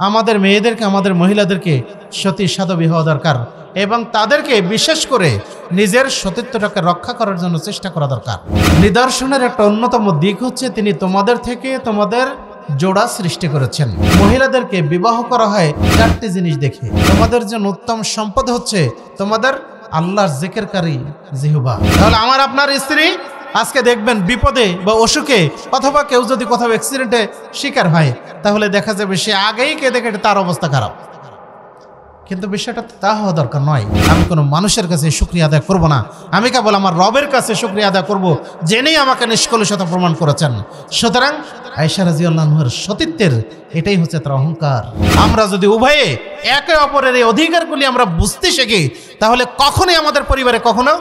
আমাদের মেয়েদেরকে, আমাদের মহিলাদেরকে সতী সাধবী হওয়া দরকার এবং তাদেরকে বিশেষ করে নিজের সতীত্বটাকে রক্ষা করার জন্য চেষ্টা করা দরকার। নিদর্শনের একটা অন্যতম দিক হচ্ছে তিনি তোমাদের থেকে তোমাদের জোড়া সৃষ্টি করেছেন। মহিলাদেরকে বিবাহ করা হয় 4টি জিনিস দেখে। তোমাদের জন্য উত্তম সম্পদ হচ্ছে তোমাদের আল্লাহর জিকিরকারী জিহ্বা। তাহলে আমার আপনার স্ত্রী আজকে দেখবেন বিপদে বা অসুখে অথবা কেউ যদি কোথাও অ্যাক্সিডেন্টে শিকার হয়, তাহলে দেখা যাবে সে আগেই কেঁদে কেটে তার অবস্থা খারাপ। কিন্তু বিষয়টা তা হওয়া দরকার নয়। আমি কোনো মানুষের কাছে শুকরিয়া আদায় করব না, আমি কেবল আমার রবের কাছে শুকরিয়া আদায় করব, যিনি আমাকে নিষ্কলুষতা প্রমাণ করেছেন। সুতরাং আয়েশা রাদিয়াল্লাহু আনহার সতীত্বের এটাই হচ্ছে তার অহংকার। আমরা যদি উভয়ে একে অপরের এই অধিকারগুলি আমরা বুঝতে শিখি, তাহলে কখনোই আমাদের পরিবারে কখনো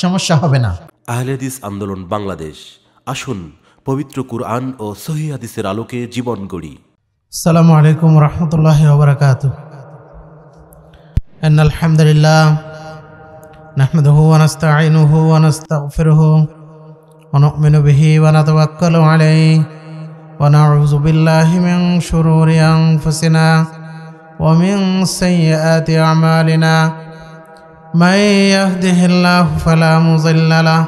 সমস্যা হবে না। আহলে হাদিস আন্দোলন বাংলাদেশ, আসুন পবিত্র কুরআন ও সহিহ হাদিসের আলোকে জীবন গড়ি। আসসালামু আলাইকুম ওয়া রাহমাতুল্লাহি ওয়া বারাকাতুহু। ইন্নাল হামদুলিল্লাহ নাহমাদুহু ওয়া নাস্তাঈনুহু ওয়া নাস্তাগফিরুহু ওয়া নু'মিনু বিহি ওয়া নাতাওয়াক্কালু আলাইহি ওয়া নাউযু বিল্লাহি মিন শুরুরি আনফুসিনা ওয়া মিন সাইয়্যাতি আ'মালিনা। من يهده الله فلا مضل له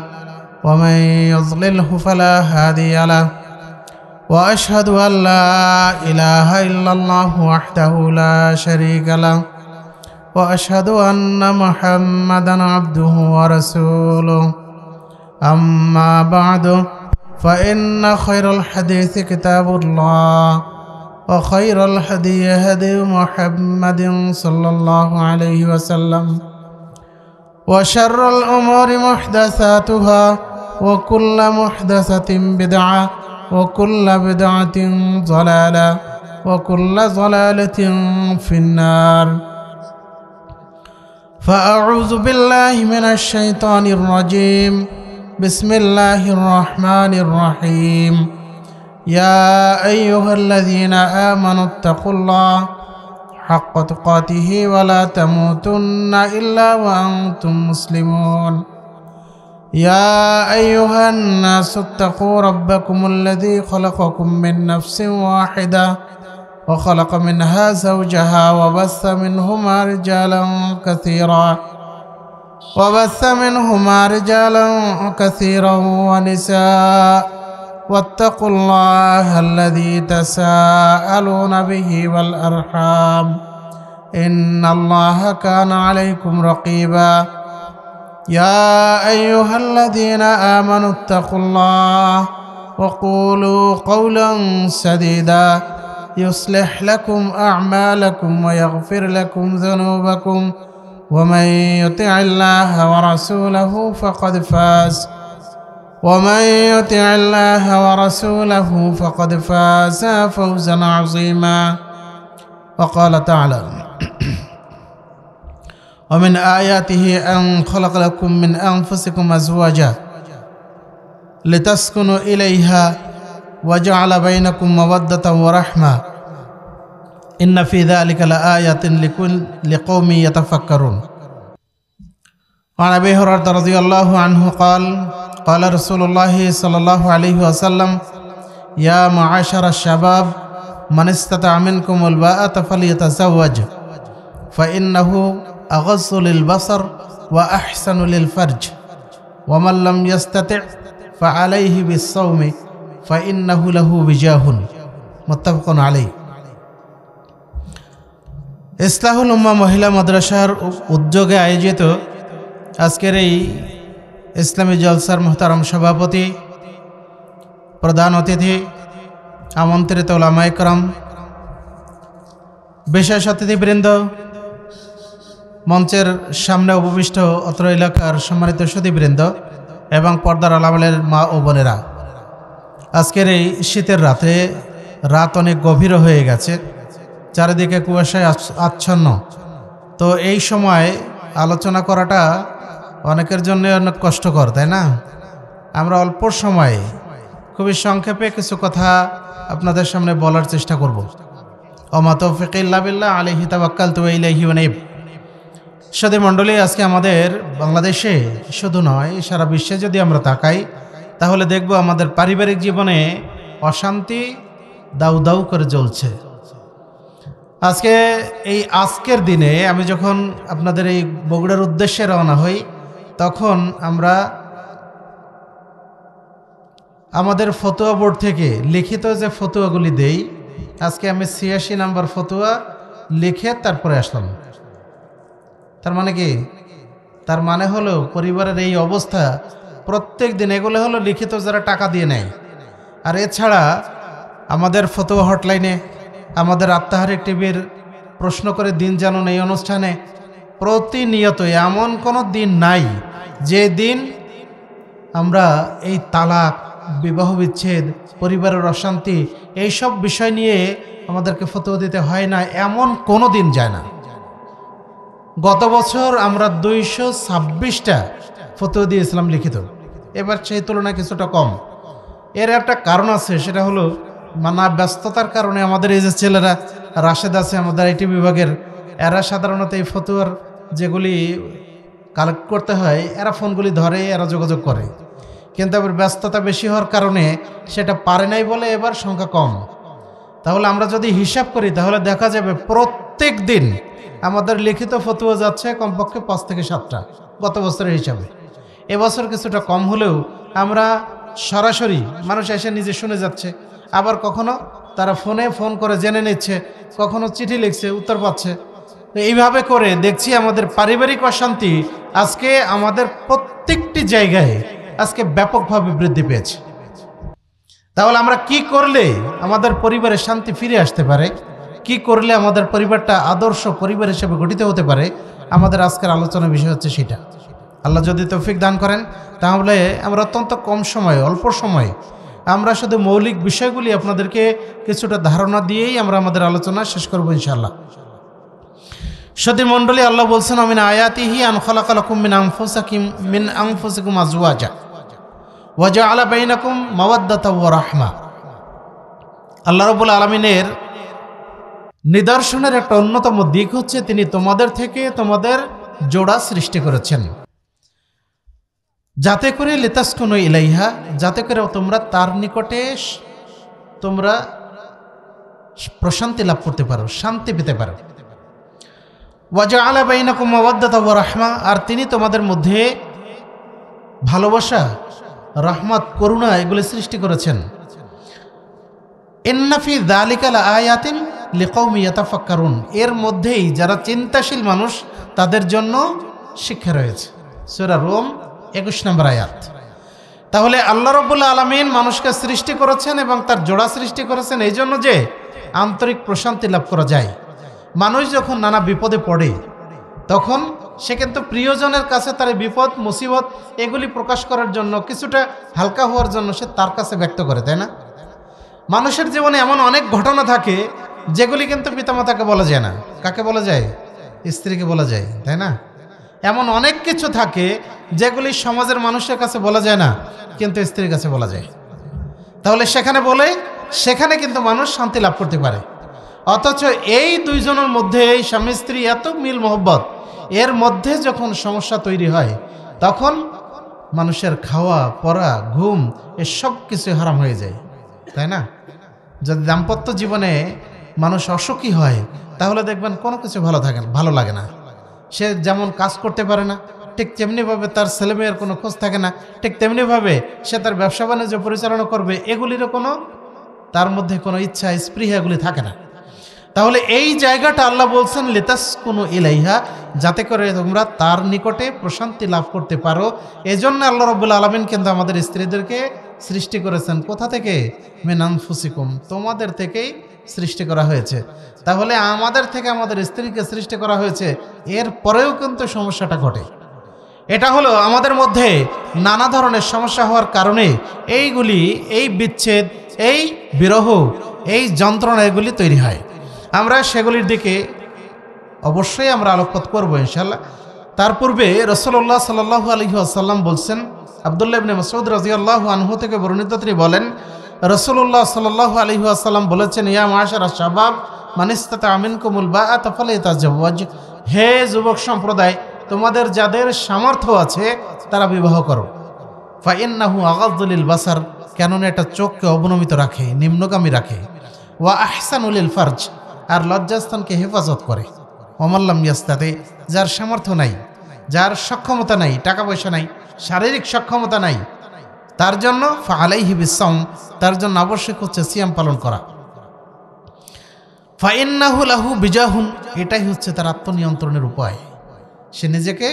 ومن يضلله فلا هادي له وأشهد أن لا إله إلا الله وحده لا شريك له وأشهد أن محمدا عبده ورسوله. أما بعد فإن خير الحديث كتاب الله وخير الهدي هدي محمد صلى الله عليه وسلم وشر الأمور محدثاتها وكل محدثة بدعة وكل بدعة ضلالة وكل ضلالة في النار. فأعوذ بالله من الشيطان الرجيم. بسم الله الرحمن الرحيم. يا أيها الذين آمنوا اتقوا الله حق تقاته ولا تموتن إلا وأنتم مسلمون. يا أيها الناس اتقوا ربكم الذي خلقكم من نفس واحدة وخلق منها زوجها وبث منهما رجالا كثيرا ونساء واتقوا الله الذي تساءلون به والأرحام إن الله كان عليكم رقيبا. يا أيها الذين آمنوا اتقوا الله وقولوا قولا سديدا يصلح لكم أعمالكم ويغفر لكم ذنوبكم ومن يطع الله ورسوله فقد فاز فوزا عظيما. وقال تعالى ومن آياته أن خلق لكم من أنفسكم أزواجا لتسكنوا إليها وجعل بينكم مودة ورحمة إن في ذلك لآية لقوم يتفكرون. وعن أبي هريرة رضي الله عنه قال قال رسول الله صلى الله عليه وسلم يا معاشر الشباب من استطاع منكم الباءة فليتزوج فإنه أغض للبصر وأحسن للفرج ومن لم يستطع فعليه بالصوم فإنه له وجاه. متفق عليه. ইসলাহুল উম্মাহ মহিলা মাদ্রাসার উদ্যোগে আয়োজিত আজকের এই ইসলামী জলসার মুহতারাম সভাপতি, প্রধান অতিথি, আমন্ত্রিত উলামায়ে কেরাম, বিশেষ অতিথিবৃন্দ, মঞ্চের সামনে উপবিষ্ট অত্র এলাকার সম্মানিত সুধীবৃন্দ এবং পর্দার আড়ালের মা ও বোনেরা, আজকের এই শীতের রাত অনেক গভীর হয়ে গেছে, চারিদিকে কুয়াশায় আচ্ছন্ন। তো এই সময় আলোচনা করাটা অনেকের জন্য অনেক কষ্টকর, তাই না? আমরা অল্প সময়ে খুবই সংক্ষেপে কিছু কথা আপনাদের সামনে বলার চেষ্টা করব। ওমা তৌফিক ইল্লা বিল্লাহ আলাইহি তাওয়াক্কালতু ওয়া ইলাইহি উনীব। সুধী মণ্ডলী, আজকে আমাদের বাংলাদেশে শুধু নয়, সারা বিশ্বে যদি আমরা তাকাই, তাহলে দেখব আমাদের পারিবারিক জীবনে অশান্তি দাউ দাউ করে জ্বলছে। আজকে এই আজকের দিনে আমি যখন আপনাদের এই বগুড়ার উদ্দেশ্যে রওনা হই, তখন আমরা আমাদের ফতোয়া বোর্ড থেকে লিখিত যে ফতোয়াগুলি দেই, আজকে আমি ৮৬ নাম্বার ফতোয়া লিখে তারপরে আসলাম। তার মানে কি? তার মানে হলো পরিবারের এই অবস্থা, প্রত্যেক দিন এগুলো হলো লিখিত যারা টাকা দিয়ে নেয়। আর এছাড়া আমাদের ফতোয়া হটলাইনে, আমাদের আত্মাহারিক টিভির প্রশ্ন করে দিন জানুন এই অনুষ্ঠানে প্রতিনিয়ত এমন কোনো দিন নাই যে দিন আমরা এই তালাক, বিবাহ বিচ্ছেদ, পরিবারের অশান্তি এইসব বিষয় নিয়ে আমাদেরকে ফতোয়া দিতে হয় না, এমন কোনো দিন যায় না। গত বছর আমরা 226টা ফতোয়া দিয়েছিলাম লিখিত, এবার সেই তুলনায় কিছুটা কম। এর একটা কারণ আছে, সেটা হলো নানা ব্যস্ততার কারণে আমাদের এই যে ছেলেরা রাশেদ আছে আমাদের আইটি বিভাগের, এরা সাধারণত এই ফতোয়ার যেগুলি কালেক্ট করতে হয় এরা ফোনগুলি ধরে, এরা যোগাযোগ করে, কিন্তু আবার ব্যস্ততা বেশি হওয়ার কারণে সেটা পারে নাই বলে এবার সংখ্যা কম। তাহলে আমরা যদি হিসাব করি তাহলে দেখা যাবে প্রত্যেক দিন আমাদের লিখিত ফতোয়া যাচ্ছে কমপক্ষে 5 থেকে 7টা গত বছরের হিসাবে। এবছর কিছুটা কম হলেও আমরা সরাসরি মানুষ এসে নিজে শুনে যাচ্ছে, আবার কখনো তারা ফোন করে জেনে নিচ্ছে, কখনো চিঠি লিখছে উত্তর পাচ্ছে। তো এইভাবে করে দেখছি আমাদের পারিবারিক অশান্তি আজকে আমাদের প্রত্যেকটি জায়গায় আজকে ব্যাপকভাবে বৃদ্ধি পেয়েছে। তাহলে আমরা কি করলে আমাদের পরিবারে শান্তি ফিরে আসতে পারে, কি করলে আমাদের পরিবারটা আদর্শ পরিবার হিসেবে গঠিত হতে পারে, আমাদের আজকের আলোচনার বিষয় হচ্ছে সেটা। আল্লাহ যদি তৌফিক দান করেন তাহলে আমরা অত্যন্ত কম সময়ে, অল্প সময়ে আমরা শুধু মৌলিক বিষয়গুলি আপনাদেরকে কিছুটা ধারণা দিয়েই আমরা আমাদের আলোচনা শেষ করব ইনশাআল্লাহ। সতী মণ্ডলী, আল্লাহ বলছেন আমিন আয়াতিহি আন খালাকালাকুম মিন আনফুসিকুম আজওয়াজা ওয়া জাআলা বাইনাকুম মাওয়াদ্দাতা ওয়া রাহমা। আল্লাহ রাব্বুল আলামিনের নিদর্শনের একটা অন্যতম দিক হচ্ছে তিনি তোমাদের থেকে তোমাদের জোড়া সৃষ্টি করেছেন, যাতে করে লিতাসকুনু ইলাইহা, যাতে করে তোমরা তার নিকটে তোমরা প্রশান্তি লাভ করতে পারো, শান্তি পেতে পারো। ওয়া জাআলা বাইনাকুম মাওয়াদ্দাতা ওয়া রাহমা, আর তিনি তোমাদের মধ্যে ভালোবাসা, রহমত, করুণা এগুলি সৃষ্টি করেছেন। ইন্না ফি যালিকা লাআয়াতিন লিকাউমি ইয়াতাফাক্কারুন, এর মধ্যেই যারা চিন্তাশীল মানুষ তাদের জন্য শিক্ষা রয়েছে। সূরা রুম 21 নম্বর আয়াত। তাহলে আল্লাহ রাব্বুল আলামিন মানুষকে সৃষ্টি করেছেন এবং তার জোড়া সৃষ্টি করেছেন এই জন্য যে আন্তরিক প্রশান্তি লাভ করা যায়। মানুষ যখন নানা বিপদে পড়ে তখন সে কিন্তু প্রিয়জনের কাছে তার বিপদ মুসিবত এগুলি প্রকাশ করার জন্য, কিছুটা হালকা হওয়ার জন্য সে তার কাছে ব্যক্ত করে, তাই না? মানুষের জীবনে এমন অনেক ঘটনা থাকে যেগুলি কিন্তু পিতামাতাকে বলা যায় না। কাকে বলা যায়? স্ত্রীকে বলা যায়, তাই না? এমন অনেক কিছু থাকে যেগুলি সমাজের মানুষের কাছে বলা যায় না, কিন্তু স্ত্রীর কাছে বলা যায়। তাহলে সেখানে বলে সেখানে কিন্তু মানুষ শান্তি লাভ করতে পারে। অথচ এই দুইজনের মধ্যে, এই স্বামী স্ত্রী এত মিল মোহব্বত, এর মধ্যে যখন সমস্যা তৈরি হয় তখন মানুষের খাওয়া পড়া ঘুম এসব কিছু হারাম হয়ে যায়, তাই না? যদি দাম্পত্য জীবনে মানুষ অসুখী হয় তাহলে দেখবেন কোনো কিছু ভালো লাগে না। সে যেমন কাজ করতে পারে না, ঠিক তেমনিভাবে তার ছেলেমেয়ের কোনো খোঁজ থাকে না, ঠিক তেমনিভাবে সে তার ব্যবসা বাণিজ্য পরিচালনা করবে এগুলিরও কোনো তার মধ্যে কোনো ইচ্ছা স্পৃহা এগুলি থাকে না। তাহলে এই জায়গাটা আল্লাহ বলছেন লিতাসকুনু ইলাইহা, যাতে করে তোমরা তার নিকটে প্রশান্তি লাভ করতে পারো। এজন্য আল্লাহ রাব্বুল আলামিন কিন্তু আমাদের স্ত্রীদেরকে সৃষ্টি করেছেন কোথা থেকে? মিন আনফুসিকুম, তোমাদের থেকেই সৃষ্টি করা হয়েছে। তাহলে আমাদের থেকে আমাদের স্ত্রীকে সৃষ্টি করা হয়েছে, এর পরেও কিন্তু সমস্যাটা ঘটে। এটা হলো আমাদের মধ্যে নানা ধরনের সমস্যা হওয়ার কারণে এইগুলি, এই বিচ্ছেদ, এই বিরহ, এই যন্ত্রণা এগুলি তৈরি হয়। আমরা সেগুলির দিকে অবশ্যই আমরা আলোকপাত করবো ইনশাআল্লাহ। তার পূর্বে রাসূলুল্লাহ সাল্লাল্লাহু আলাইহি ওয়াসাল্লাম বলছেন, আব্দুল্লাহ ইবনে মাসউদ রাদিয়াল্লাহু আনহু থেকে বর্ণিত, তিনি বলেন রাসূলুল্লাহ সাল্লাল্লাহু আলাইহি ওয়াসাল্লাম বলেছেন, ইয়া মাশারা শাবাব মান ইসতাতা মিনকুমুল বাআতা ফালিয়াতাজাওয়াজ, হে যুবক সম্প্রদায়, তোমাদের যাদের সামর্থ্য আছে তারা বিবাহ করো। ফা ইন্নাহু আগাযযু লিল বাসার, কেননা এটা চোখকে অবনমিত রাখে, নিম্নগামী রাখে। ওয়া আহসানু লিল ফারজ, আর লজ্জাস্থানকে হেফাজত করে। অমাল্লাম ইয়াস্তাতে, যার সামর্থ্য নাই, যার সক্ষমতা নাই, টাকা পয়সা নাই, শারীরিক সক্ষমতা নাই, তার জন্য ফালাইহি বিসসাওম, তার জন্য আবশ্যক হচ্ছে সিয়াম পালন করা। ফাইন্নাহু লাহু বিজাহুন, এটাই হচ্ছে তার আত্মনিয়ন্ত্রণের উপায়। সে নিজেকে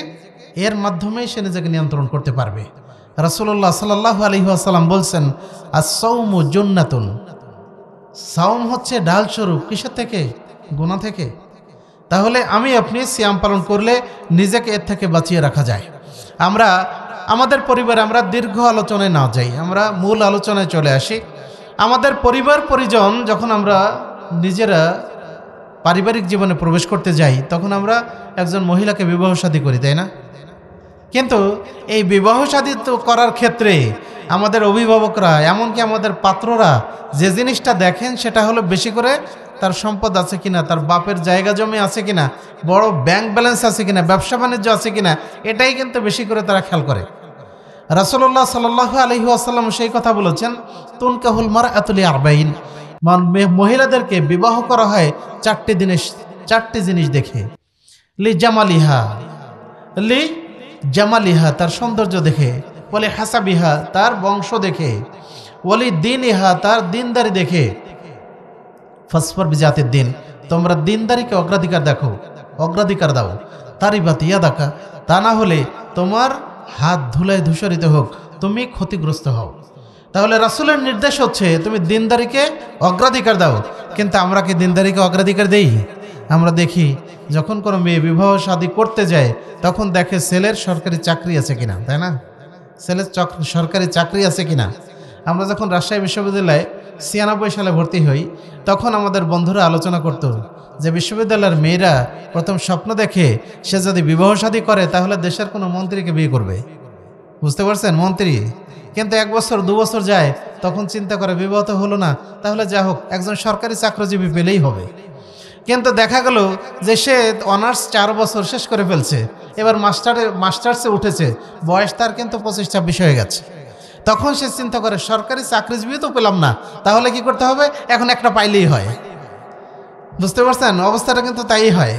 এর মাধ্যমেই সে নিজেকে নিয়ন্ত্রণ করতে পারবে। রাসূলুল্লাহ সাল্লাল্লাহু আলাইহি ওয়াসাল্লাম বলছেন, আস-সাওমু জুন্নাতুন, সাওম হচ্ছে ঢাল স্বরূপ, কিসের থেকে? গুনাহ থেকে। তাহলে আমি আপনি সিয়াম পালন করলে নিজেকে এর থেকে বাঁচিয়ে রাখা যায়। আমরা আমাদের পরিবারে আমরা দীর্ঘ আলোচনায় না যাই, আমরা মূল আলোচনায় চলে আসি। আমাদের পরিবার পরিজন যখন আমরা নিজেরা পারিবারিক জীবনে প্রবেশ করতে যাই, তখন আমরা একজন মহিলাকে বিবাহ শাদী করি, তাই না? কিন্তু এই বিবাহ শাদী করার ক্ষেত্রে আমাদের অভিভাবকরা, এমনকি আমাদের পাত্ররা যে জিনিসটা দেখেন সেটা হলো বেশি করে তার সম্পদ আছে কিনা, তার বাপের জায়গা জমি আছে কিনা, বড় ব্যাংক ব্যালেন্স আছে কিনা, ব্যবসা বাণিজ্য আছে কিনা, এটাই কিন্তু বেশি করে তারা খেয়াল করে। রাসূলুল্লাহ সাল্লাল্লাহু আলাইহি ওয়াসাল্লাম সেই কথা বলেছেন, তুনকাহুল মারআতু লিআরবাইন, মহিলাদেরকে বিবাহ করা হয় চারটি জিনিস দেখে। লি জামালিহা, তার সৌন্দর্য দেখে, ওয়ালি হাসাবিহা, তার বংশ দেখে, ওয়ালি দীনিহা, তার দিনদারি দেখে। ফাসফার বিজাতির দিন, তোমরা দিনদারিকে অগ্রাধিকার দাও। তারিবাত ইয়াদাকা, তা না হলে তোমার হাত ধুলায় ধূসরিত হোক, তুমি ক্ষতিগ্রস্ত হও। তাহলে রাসূলের নির্দেশ হচ্ছে তুমি দিনদারিকে অগ্রাধিকার দাও। কিন্তু আমরা কি দিনদারিকে অগ্রাধিকার দেই? আমরা দেখি যখন কোনো মেয়ে বিবাহ শাদী করতে যায় তখন দেখে ছেলের সরকারি চাকরি আছে কিনা, তাই না? ছেলের সরকারি চাকরি আছে কিনা। আমরা যখন রাজশাহী বিশ্ববিদ্যালয়ে 96 সালে ভর্তি হই, তখন আমাদের বন্ধুরা আলোচনা করত যে বিশ্ববিদ্যালয়ের মেয়েরা প্রথম স্বপ্ন দেখে সে যদি বিবাহ শাদী করে তাহলে দেশের কোনো মন্ত্রীকে বিয়ে করবে। বুঝতে পারছেন? মন্ত্রী। কিন্তু 1 বছর 2 বছর যায়, তখন চিন্তা করে বিবাহ তো হলো না, তাহলে যা হোক একজন সরকারি চাকরিজীবী পেলেই হবে। কিন্তু দেখা গেল যে সে অনার্স 4 বছর শেষ করে ফেলছে, এবার মাস্টার্সে উঠেছে, বয়স তার কিন্তু 25-26 হয়ে গেছে। তখন সে চিন্তা করে সরকারি চাকরিজীবী তো পেলাম না, তাহলে কি করতে হবে? এখন একটা পাইলেই হয়। বুঝতে পারছেন? অবস্থাটা কিন্তু তাই হয়।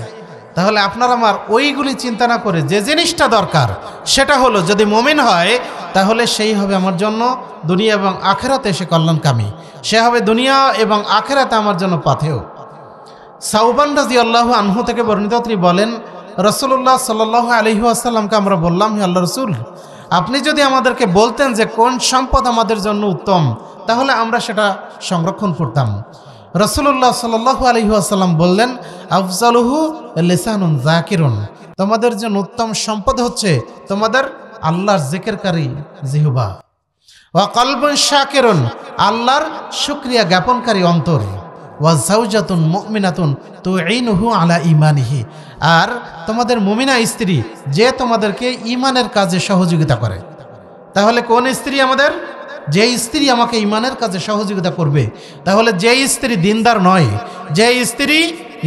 তাহলে আপনার আমার ওইগুলি চিন্তা না করে যে জিনিসটা দরকার সেটা হলো, যদি মুমিন হয় তাহলে সেই হবে আমার জন্য দুনিয়া এবং আখিরাতে সে কল্যাণকামী, সে হবে দুনিয়া এবং আখিরাতে আমার জন্য পাথেয়। সাউবান রাদিয়াল্লাহু আনহু থেকে বর্ণিত, তিনি বলেন, রাসূলুল্লাহ সাল্লাল্লাহু আলাইহি ওয়াসাল্লামকে আমরা বললাম, হে আল্লাহর রাসূল, আপনি যদি আমাদেরকে বলতেন যে কোন সম্পদ আমাদের জন্য উত্তম, তাহলে আমরা সেটা সংরক্ষণ করতাম। রাসূলুল্লাহ সাল্লাল্লাহু আলাইহি ওয়াসাল্লাম বললেন, আফজালুহু লিসানুন যাকিরুন, তোমাদের জন্য উত্তম সম্পদ হচ্ছে তোমাদের আল্লাহর জিকিরকারী জিহ্বা, ওয়া কলবুন শাকিরুন, আল্লাহর শুকরিয়া জ্ঞাপনকারী অন্তর, ওয়া যাওজাতুন মুমিনাতুন তুঈনুহু আলা ঈমানিহি, আর তোমাদের মুমিনা স্ত্রী যে তোমাদেরকে ঈমানের কাজে সহযোগিতা করে। তাহলে কোন স্ত্রী আমাদের? যে স্ত্রী আমাকে ঈমানের কাজে সহযোগিতা করবে। তাহলে যে স্ত্রী দিনদার নয়, যে স্ত্রী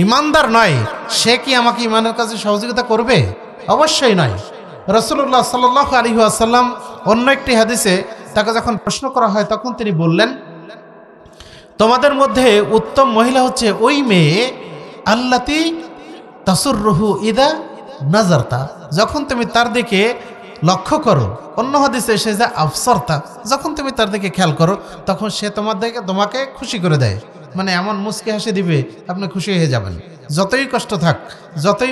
ঈমানদার নয়, সে কি আমাকে ঈমানের কাজে সহযোগিতা করবে? অবশ্যই নয়। রাসূলুল্লাহ সাল্লাল্লাহু আলাইহি ওয়াসাল্লাম অন্য একটি হাদিসে তাকে যখন প্রশ্ন করা হয় তখন তিনি বললেন, তোমাদের মধ্যে উত্তম মহিলা হচ্ছে ওই মেয়ে আল্লাতি তাসুররুহু ইদা নাজারতা, যখন তুমি তার দিকে লক্ষ্য করো। অন্য হাদিসে এসে যে আফসরতা, যখন তুমি তার দিকে খেয়াল করো তখন সে তোমাকে খুশি করে দেয়, মানে এমন মুচকি হাসি দিবে আপনি খুশি হয়ে যাবেন। যতই কষ্ট থাক, যতই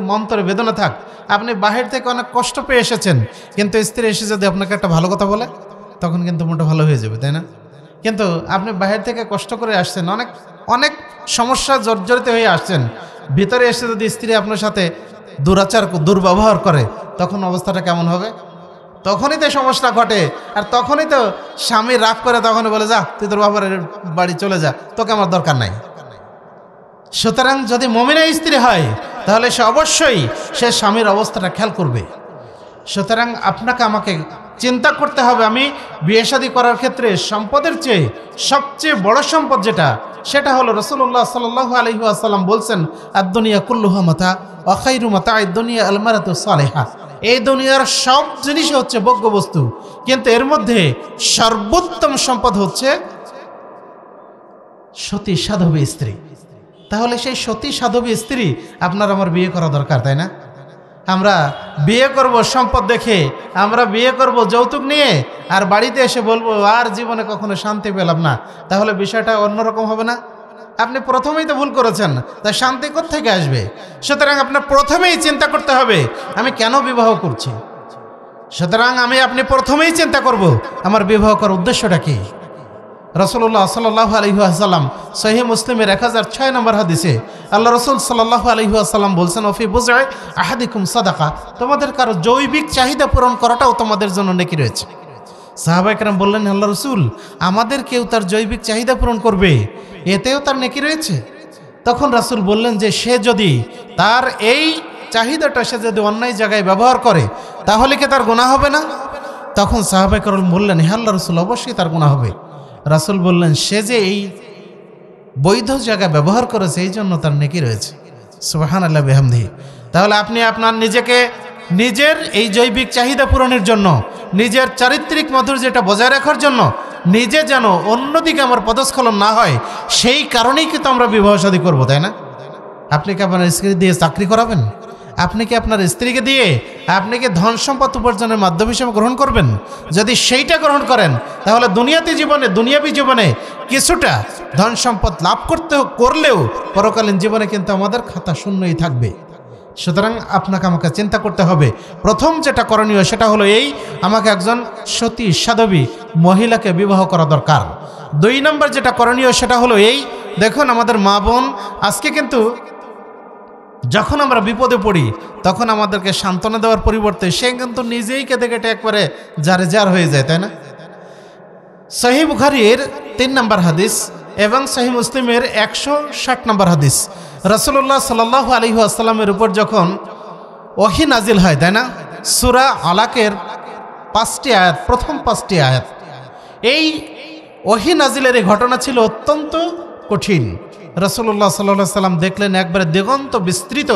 মন্তরে বেদনা থাক, আপনি বাহির থেকে অনেক কষ্ট পেয়ে এসেছেন, কিন্তু স্ত্রী এসে যদি আপনাকে একটা ভালো কথা বলে তখন কিন্তু মনটা ভালো হয়ে যাবে, তাই না? কিন্তু আপনি বাহির থেকে কষ্ট করে আসছেন, অনেক সমস্যা জর্জরিত হয়ে আসছেন, ভিতরে এসে যদি স্ত্রী আপনার সাথে দুর্ব্যবহার করে তখন অবস্থাটা কেমন হবে? তখনই তো সমস্যা ঘটে। আর তখনই তো স্বামী রাগ করে, তখনই বলে, যা তুই তোর বাবার বাড়ি চলে যা, তোকে আমার দরকার নাই। সুতরাং যদি মুমিনা স্ত্রী হয় তাহলে সে অবশ্যই সে স্বামীর অবস্থাটা খেয়াল করবে। সুতরাং আপনাকে আমাকে চিন্তা করতে হবে, আমি বিয়ে শাদী করার ক্ষেত্রে সম্পদের চেয়ে সবচেয়ে বড় সম্পদ যেটা, সেটা হলো রাসূলুল্লাহ সাল্লাল্লাহু আলাইহি ওয়াসাল্লাম বলছেন, আদ-দুনিয়া কুল্লুহা মাতা ওয়া খায়রু মাতা'আদ দুনিয়া আল মারাতু সালিহা, এই দুনিয়ার সব জিনিস হচ্ছে ভোগ্য বস্তু, কিন্তু এর মধ্যে সর্বোত্তম সম্পদ হচ্ছে সতী সাধবী স্ত্রী। তাহলে সেই সতী সাধবী স্ত্রী আপনার আমার বিয়ে করা দরকার, তাই না? আমরা বিয়ে করব সম্পদ দেখে, আমরা বিয়ে করব যৌতুক নিয়ে, আর বাড়িতে এসে বলবো আর জীবনে কখনো শান্তি পেলাম না, তাহলে বিষয়টা অন্যরকম হবে না? আপনি প্রথমেই তো ভুল করেছেন, তা শান্তি কোত্থেকে আসবে? সুতরাং আপনার প্রথমেই চিন্তা করতে হবে আমি কেন বিবাহ করছি। সুতরাং আপনি প্রথমেই চিন্তা করব আমার বিবাহ করার উদ্দেশ্যটা কি। রাসূলুল্লাহ সাল্লাল্লাহু আলাইহি ওয়াসাল্লাম সহিহ মুসলিমের 1006 নম্বর হাদিসে আল্লাহ রাসূল সাল্লাল্লাহু আলাইহি ওয়াসাল্লাম বলছেন, ওফি বুজআই আহাদিকুম সাদাকা, তোমাদের কারো জৈবিক চাহিদা পূরণ করাটাও তোমাদের জন্য নেকি রয়েছে। সাহাবায়ে কেরাম বললেন, আল্লাহ রাসূল, আমাদের কেউ তার জৈবিক চাহিদা পূরণ করবে, এতেও তার নেকি রয়েছে? তখন রাসূল বললেন যে সে যদি তার এই চাহিদাটা সে যদি অন্যায় জায়গায় ব্যবহার করে তাহলে কি তার গুনাহ হবে না? তখন সাহাবায়ে কেরাম বললেন, হে আল্লাহ রাসূল, অবশ্যই তার গুনাহ হবে। রাসূল বললেন, সে যে এই বৈধ জায়গা ব্যবহার করেছে এই জন্য তার নেকি রয়েছে। সুবহানাল্লাহ বিহামদিহি। তাহলে আপনি আপনার নিজেকে নিজের এই জৈবিক চাহিদা পূরণের জন্য, নিজের চারিত্রিক মাধুর্যটা বজায় রাখার জন্য, নিজে যেন অন্যদিকে আমার পদস্খলন না হয়, সেই কারণেই কিন্তু আমরা বিবাহ শাদী করবো, তাই না? আপনি কি আপনার স্ত্রী দিয়ে চাকরি করাবেন? আপনি কি আপনার স্ত্রীকে দিয়ে আপনি কি ধন সম্পদ উপার্জনের মাধ্যম হিসেবে গ্রহণ করবেন? যদি সেইটা গ্রহণ করেন তাহলে দুনিয়াবী জীবনে কিছুটা ধন সম্পদ লাভ করলেও পরকালীন জীবনে কিন্তু আমাদের খাতা শূন্যই থাকবে। সুতরাং আপনাকে আমাকে চিন্তা করতে হবে, প্রথম যেটা করণীয় সেটা হলো এই, আমাকে একজন সতী সাধবী মহিলাকে বিবাহ করা দরকার। 2 নম্বর যেটা করণীয় সেটা হলো এই, দেখুন আমাদের মা বোন আজকে কিন্তু যখন আমরা বিপদে পড়ি তখন আমাদেরকে সান্ত্বনা দেওয়ার পরিবর্তে সে কিন্তু নিজেই কেঁদে কেটে একবারে জার হয়ে যায়, তাই না? সহিহ বুখারীর 3 নম্বর হাদিস এবং সহিহ মুসলিমের 160 নম্বর হাদিস, রাসূলুল্লাহ সাল্লাল্লাহু আলাইহি ওয়াসাল্লামের উপর যখন ওহী নাজিল হয়, তাই না? সূরা আলাকের 5টি আয়াত, প্রথম 5টি আয়াত, এই ওহী নাজিলের এই ঘটনা ছিল অত্যন্ত কঠিন। রাসূলুল্লাহ সাল্লাল্লাহু আলাইহি ওয়াসাল্লাম দেখলেন একবারে দিগন্ত বিস্তৃত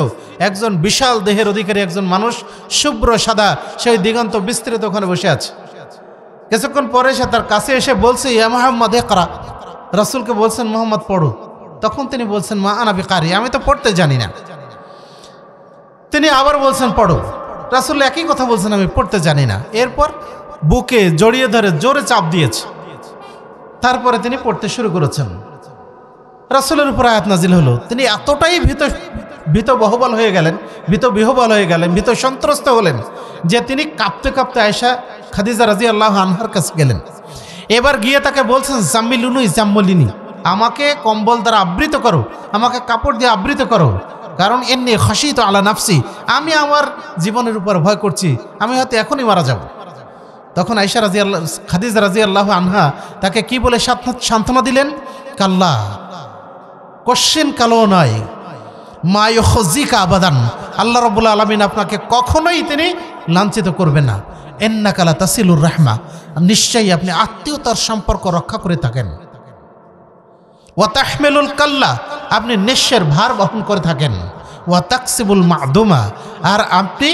একজন বিশাল দেহের অধিকারী একজন মানুষ, শুভ্র সাদা, সেই দিগন্ত বিস্তৃত ওখানে বসে আছে। কিছুক্ষণ পরে সে তার কাছে এসে বলছে, ইয়া মুহাম্মদ ইকরা, রাসূলকে বলছেন মুহাম্মদ পড়ো। তখন তিনি বলছেন, মা আনা বিকারি, আমি তো পড়তে জানি না। তিনি আবার বলছেন পড়ো। রাসূল একই কথা বলছেন, আমি পড়তে জানি না। এরপর বুকে জড়িয়ে ধরে জোরে চাপ দিয়েছে, তারপরে তিনি পড়তে শুরু করেছেন। রাসূলের উপর আয়াত নাজিল হলো। তিনি এতটাই ভীত বিহ্বল হয়ে গেলেন, ভীত সন্ত্রস্ত হলেন যে তিনি কাঁপতে কাঁপতে আয়েশা খাদিজা রাদিয়াল্লাহু আনহার কাছে গেলেন। এবার গিয়ে তাকে বলছেন, জাম্মিলিনি, আমাকে কম্বল দ্বারা আবৃত করো, আমাকে কাপড় দিয়ে আবৃত করো, কারণ এমনি খাশিতু আলা নাফসি, আমি আমার জীবনের উপর ভয় করছি, আমি হয়তো এখনই মারা যাব। তখন খাদিজা রাদিয়াল্লাহু আনহা তাকে কি বলে সান্ত্বনা দিলেন, কাল্লা, কোশ্চেন কালো নয়, মা ইউখজিকা আবাদান, আল্লাহ রাব্বুল আলামিন আপনাকে কখনোই তিনি লাঞ্ছিত করবেন না। ইন্নাকা লা তাসিলুর রাহমা, নিশ্চয়ই আপনি আত্মীয়তার সম্পর্ক রক্ষা করে থাকেন। ওয়া তাহমিলুল কাল্লা, আপনি নিঃস্বের ভার বহন করে থাকেন। ওয়া তাকসিবুল মা'দুমা, আর আপনি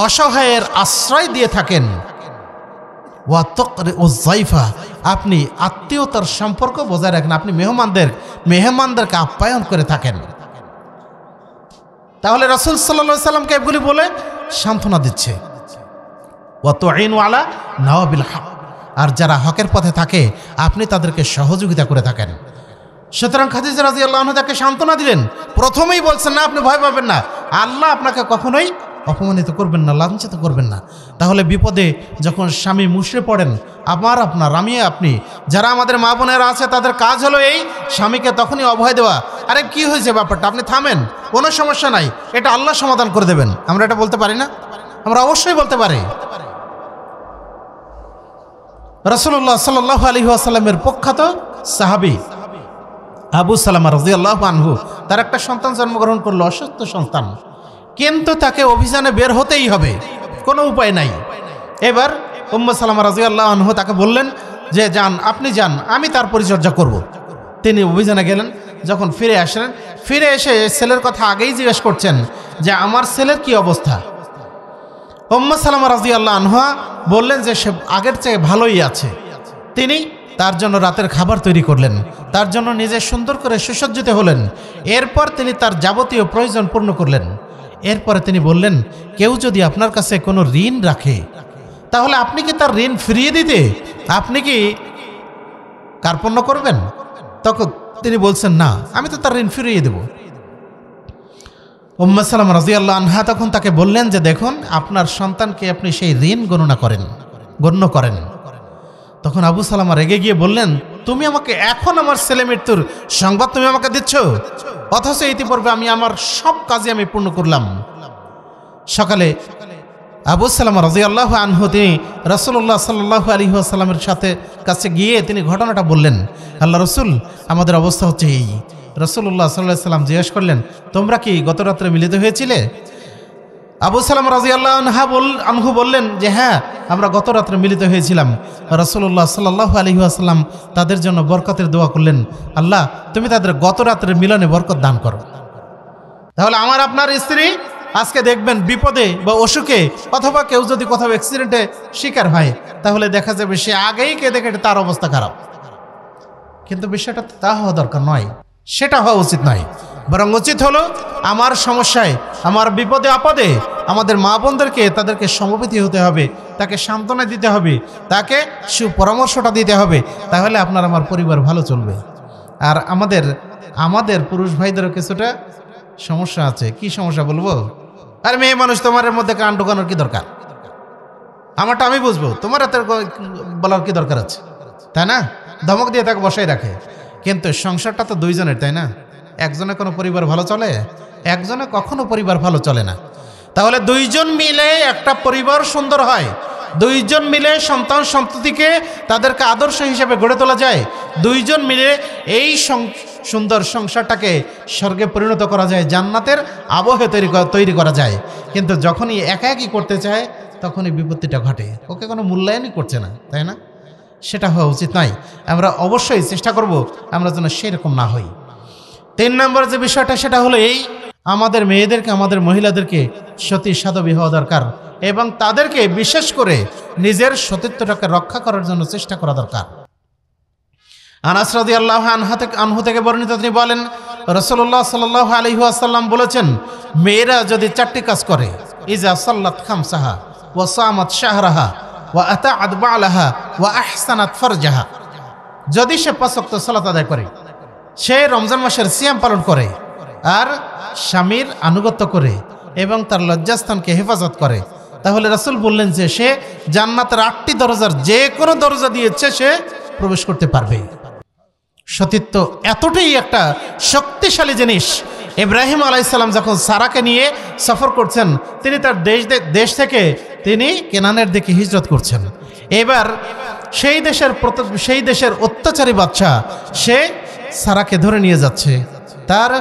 অসহায়ের আশ্রয় দিয়ে থাকেন। ওয়া তুকরিউজ যায়ফা, আপনি আত্মীয়তার সম্পর্ক বজায় রাখেন, আপনি মেহমানদেরকে আপ্যায়ন করে থাকেন। তাহলে রাসূল সাল্লাল্লাহু আলাইহি সাল্লামকে এগুলি বলে সান্ত্বনা দিচ্ছে। ওয়া তুঈনু আলা নাওয়াবিল হক, আর যারা হকের পথে থাকে আপনি তাদেরকে সহযোগিতা করে থাকেন। সুতরাং খাদিজা রাদিয়াল্লাহু আনহা তাকে সান্ত্বনা দিলেন। প্রথমেই বলছেন না, আপনি ভয় পাবেন না, আল্লাহ আপনাকে কখনোই অপমানিত করবেন না, লাঞ্ছিত করবেন না। তাহলে বিপদে যখন স্বামী মুষড়ে পড়েন, আপনি যারা আমাদের মা বোনেরা আছে তাদের কাজ হলো এই, স্বামীকে তখনই অভয় দেওয়া, আরে কি হয়েছে ব্যাপারটা, আপনি থামেন, কোনো সমস্যা নাই, এটা আল্লাহ সমাধান করে দেবেন। আমরা এটা বলতে পারি না? আমরা অবশ্যই বলতে পারি। রাসূলুল্লাহ সাল্লাল্লাহু আলাইহি ওয়াসাল্লামের প্রখ্যাত সাহাবী আবু সালামা রাদিয়াল্লাহু আনহু, তার একটা সন্তান জন্মগ্রহণ করলো, অসুস্থ সন্তান, কিন্তু তাকে অভিযানে বের হতেই হবে, কোনো উপায় নাই। এবার উম্মু সালামা রাদিয়াল্লাহু আনহা তাকে বললেন যে আপনি যান, আমি তার পরিচর্যা করব। তিনি অভিযানে গেলেন। যখন ফিরে আসলেন, ফিরে এসে ছেলের কথা আগেই জিজ্ঞেস করছেন যে আমার ছেলের কি অবস্থা। উম্মু সালামা রাদিয়াল্লাহু আনহা বললেন যে সে আগের চেয়ে ভালোই আছে। তিনি তার জন্য রাতের খাবার তৈরি করলেন, তার জন্য নিজে সুন্দর করে সুসজ্জিত হলেন। এরপর তিনি তার যাবতীয় প্রয়োজন পূর্ণ করলেন। এরপরে তিনি বললেন, কেউ যদি আপনার কাছে কোনো ঋণ রাখে তাহলে আপনি কি তার ঋণ ফিরিয়ে দিতে আপনি কি কার্পণ্য করবেন? তখন তিনি বলছেন, না, আমি তো তার ঋণ ফিরিয়ে দেব। উম্মে সালামা রাদিয়াল্লাহু আনহা তখন তাকে বললেন যে, দেখুন, আপনার সন্তানকে আপনি সেই ঋণ গণ্য করেন। তখন আবু সালামা রেগে গিয়ে বললেন, তুমি আমাকে এখন আমার ছেলে মৃত্যুর সংবাদ তুমি আমাকে দিচ্ছ, অথচ ইতিপূর্বে আমি আমার সব কাজে আমি পূর্ণ করলাম। সকালে আবু সালামা রাদিয়াল্লাহু আনহু তিনি রাসূলুল্লাহ সাল্লাল্লাহু আলাইহি ওয়াসাল্লামের কাছে গিয়ে তিনি ঘটনাটা বললেন, আল্লাহ রসুল, আমাদের অবস্থা হচ্ছে এই। রাসূলুল্লাহ সাল্লাল্লাহু আলাইহি ওয়াসাল্লাম জিজ্ঞেস করলেন, তোমরা কি গত রাত্রে মিলিত হয়েছিলে? আবু সালামা রাদিয়াল্লাহু আনহু বললেন যে, হ্যাঁ, আমরা গত রাত্রে মিলিত হয়েছিলাম। রাসূলুল্লাহ সাল্লাল্লাহু আলাইহি ওয়াসাল্লাম তাদের জন্য বরকতের দোয়া করলেন, আল্লাহ তুমি তাদের গত রাত্রের মিলনে বরকত দান করো। তাহলে আমার আপনার স্ত্রী আজকে দেখবেন বিপদে বা অসুখে অথবা কেউ যদি কোথাও অ্যাক্সিডেন্টে শিকার হয়, তাহলে দেখা যাবে সে আগেই কেঁদে কেটে তার অবস্থা খারাপ। কিন্তু বিষয়টা তা হওয়া দরকার নয়, সেটা হওয়া উচিত নয়। বরং উচিত হলো আমার সমস্যায়, আমার বিপদে আপদে আমাদের মা বোনদেরকে তাদেরকে সমবেতি হতে হবে, তাকে সান্ত্বনা দিতে হবে, তাকে সুপরামর্শটা দিতে হবে। তাহলে আপনার আমার পরিবার ভালো চলবে। আর আমাদের পুরুষ ভাইদেরও কিছুটা সমস্যা আছে। কি সমস্যা বলবো? আর মেয়ে মানুষ, তোমার মধ্যে কান ঢোকানোর কি দরকার? আমারটা আমি বুঝবো, তোমার এত বলার কি দরকার আছে? তাই না? ধমক দিয়ে তাকে বসাই রাখে। কিন্তু সংসারটা তো দুইজনের, তাই না? একজনে কোনো পরিবার ভালো চলে? একজনে কখনো পরিবার ভালো চলে না। তাহলে দুইজন মিলে একটা পরিবার সুন্দর হয়, দুইজন মিলে সন্তান সন্ততিকে তাদেরকে আদর্শ হিসেবে গড়ে তোলা যায়, দুইজন মিলে এই সুন্দর সংসারটাকে স্বর্গে পরিণত করা যায়, জান্নাতের আবহে তৈরি করা যায়। কিন্তু যখনই একা একই করতে চায় তখনই বিপত্তিটা ঘটে। ওকে কোনো মূল্যায়নই করছে না, তাই না? সেটা হওয়া উচিত নয়। আমরা অবশ্যই চেষ্টা করব আমরা যেন সেরকম না হই। 3 নম্বর যে বিষয়টা সেটা হলো এই, আমাদের মেয়েদেরকে, আমাদের মহিলাদেরকে সতী সাধবী হওয়া দরকার এবং তাদেরকে বিশেষ করে নিজের সতীত্বটাকে রক্ষা করার জন্য চেষ্টা করা দরকার। আনাস রাদিয়াল্লাহু আনহু থেকে বর্ণিত, তিনি বলেন, রাসূলুল্লাহ সাল্লাল্লাহু আলাইহি ওয়াসাল্লাম বলেছেন, মেয়েরা যদি 4টি কাজ করে, ইজা সাল্লাত খামসাহা ওয়া সামাত শাহরাহা ওয়া আতাআত বালাহা ওয়া আহসানাত ফারজাহা, যদি সে 5 ওয়াক্ত সালাত আদায় করে, সে রমজান মাসের সিয়াম পালন করে, আর স্বামীর আনুগত্য করে এবং তার লজ্জাস্থানকে হেফাজত করে, তাহলে রাসূল বললেন যে সে জান্নাতের 8টি দরজার যে কোনো দরজা দিয়ে ইচ্ছে সে প্রবেশ করতে পারবে। সতীত্ব এতটাই একটা শক্তিশালী জিনিস। ইব্রাহিম আলাইহিস সালাম যখন সারাকে নিয়ে সফর করছেন, তিনি তার দেশ থেকে তিনি কেনানের দিকে হিজরত করছেন। এবার সেই দেশের অত্যাচারী বাদশা সে সারাকে ধরে নিয়ে যাচ্ছে তার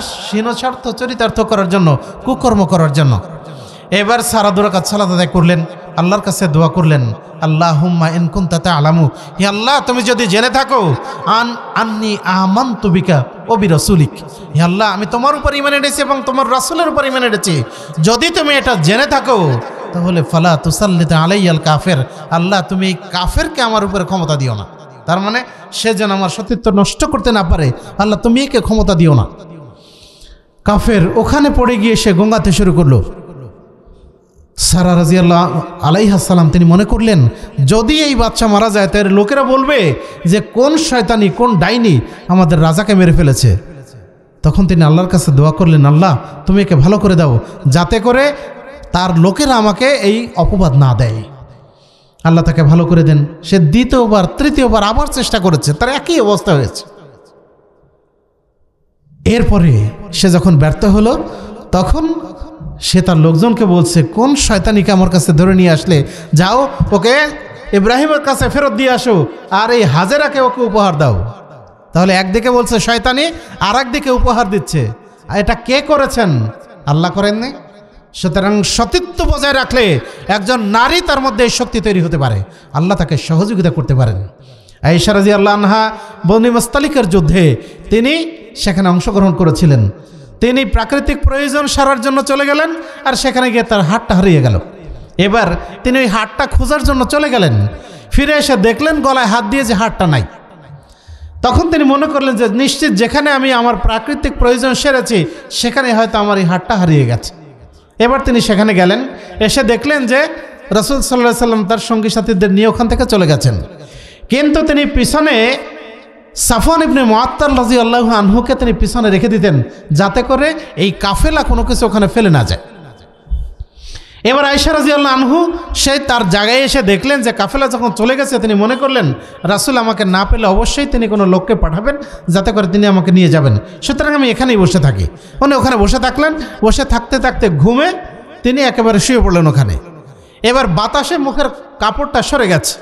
স্বার্থ চরিতার্থ করার জন্য, কুকর্ম করার জন্য। এবার সারা 2 রাকাত সালাত আদায় করলেন, আল্লাহর কাছে দোয়া করলেন, আল্লাহুম্মা ইন কুনতা তা'লামু, হে আল্লাহ তুমি যদি জেনে থাকো, আন্নী আমানতু বিকা ওয়া বিরাসূলিক, হে আল্লাহ আমি তোমার উপর ঈমান এনেছি এবং তোমার রাসূলের উপর ঈমান এনেছি, যদি তুমি এটা জেনে থাকো তাহলে ফালা তুসাল্লিত আলাইয়াল কাফির, আল্লাহ তুমি এই কাফেরকে আমার উপরে ক্ষমতা দিও না। তার মানে সে যেন আমার সতীত্ব নষ্ট করতে না পারে, আল্লাহ তুমি একে ক্ষমতা দিও না। কাফের ওখানে পড়ে গিয়ে সে গঙ্গাতে শুরু করলো। সারা রাদিয়াল্লাহু আলাইহা সালাম তিনি মনে করলেন, যদি এই বাচ্চা মারা যায় তাহলে লোকেরা বলবে যে কোন শয়তানি, কোন ডাইনি আমাদের রাজাকে মেরে ফেলেছে। তখন তিনি আল্লাহর কাছে দোয়া করলেন, আল্লাহ তুমি একে ভালো করে দাও, যাতে করে তার লোকেরা আমাকে এই অপবাদ না দেয়। আল্লাহ তাকে ভালো করে দেন। সে 2বার 3বার আবার চেষ্টা করেছে, তার একই অবস্থা হয়েছে। এরপরে সে যখন ব্যর্থ হলো, তখন সে তার লোকজনকে বলছে, কোন শয়তানিকে আমার কাছে ধরে নিয়ে আসলে, যাও ওকে ইব্রাহিমের কাছে ফেরত দিয়ে আসো, আর এই হাজেরাকে ওকে উপহার দাও। তাহলে একদিকে বলছে শয়তানি, আর একদিকে উপহার দিচ্ছে। এটা কে করেছেন? আল্লাহ করেননি। সুতরাং সতীত্ব বজায় রাখলে একজন নারী তার মধ্যে এই শক্তি তৈরি হতে পারে, আল্লাহ তাকে সহযোগিতা করতে পারেন। আয়েশা রাদিয়াল্লাহু আনহা বনি মুস্তালিকের যুদ্ধে তিনি সেখানে অংশগ্রহণ করেছিলেন। তিনি প্রাকৃতিক প্রয়োজন সারার জন্য চলে গেলেন, আর সেখানে গিয়ে তার হাতটা হারিয়ে গেল। এবার তিনি ওই হাতটা খোঁজার জন্য চলে গেলেন, ফিরে এসে দেখলেন গলায় হাত দিয়ে যে হাতটা নাই। তখন তিনি মনে করলেন যে নিশ্চিত যেখানে আমি আমার প্রাকৃতিক প্রয়োজন সেরেছি সেখানে হয়তো আমার এই হাতটা হারিয়ে গেছে। এবার তিনি সেখানে গেলেন, এসে দেখলেন যে রাসূল সাল্লাল্লাহু আলাইহি সাল্লাম তার সঙ্গী সাথীদের নিয়ে ওখান থেকে চলে গেছেন। কিন্তু তিনি পিছনে সাফওয়ান ইবনে মুআত্তাল রাদিয়াল্লাহু আনহুকে তিনি পিছনে রেখে দিতেন, যাতে করে এই কাফেলা কোনো কিছু ওখানে ফেলে না যায়। এবার আয়েশা রাদিয়াল্লাহু আনহু সেই তার জায়গায় এসে দেখলেন যে কাফেলা যখন চলে গেছে, তিনি মনে করলেন রাসূল আমাকে না পেলে অবশ্যই তিনি কোনো লোককে পাঠাবেন যাতে করে তিনি আমাকে নিয়ে যাবেন, সুতরাং আমি এখানেই বসে থাকি। উনি ওখানে বসে থাকলেন, বসে থাকতে থাকতে ঘুমে তিনি একেবারে শুয়ে পড়লেন ওখানে। এবার বাতাসে মুখের কাপড়টা সরে গেছে।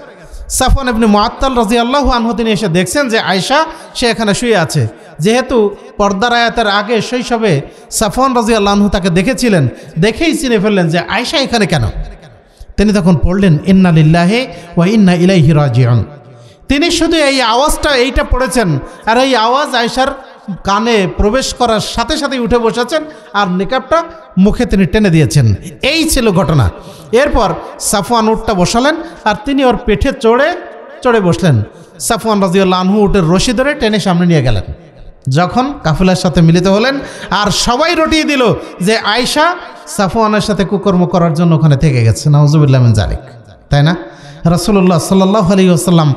সাফওয়ান ইবনে মুআত্তাল রাদিয়াল্লাহু আনহু তিনি এসে দেখছেন যে আয়েশা সে এখানে শুয়ে আছে। যেহেতু পর্দার আয়াতের আগে শৈশবে সাফওয়ান রাদিয়াল্লাহু আনহু তাকে দেখেছিলেন, দেখেই চিনে ফেললেন যে আয়েশা এখানে কেন। তিনি তখন পড়লেন ইন্না লিল্লাহি ওয়া ইন্না ইলাইহি রাজিউন। তিনি শুধু এই আওয়াজটা এইটা পড়েছেন, আর এই আওয়াজ আয়েশার কানে প্রবেশ করার সাথে সাথেই উঠে বসেছেন আর নিকাবটা মুখে তিনি টেনে দিয়েছেন। এই ছিল ঘটনা। এরপর সাফওয়ান উটটা বসালেন আর তিনি ওর পেটে চড়ে বসলেন। সাফওয়ান রাদিয়াল্লাহু আনহু উটের রশি ধরে টেনে সামনে নিয়ে গেলেন। যখন কাফেলার সাথে মিলিত হলেন আর সবাই রটিয়ে দিল যে আয়েশা সাফওয়ানের সাথে কুকর্ম করার জন্য ওখানে থেকে গেছে, নাউজুবিল্লাহ মিন যালিক, তাই না? রাসূলুল্লাহ সাল্লাল্লাহু আলাইহি ওয়াসাল্লাম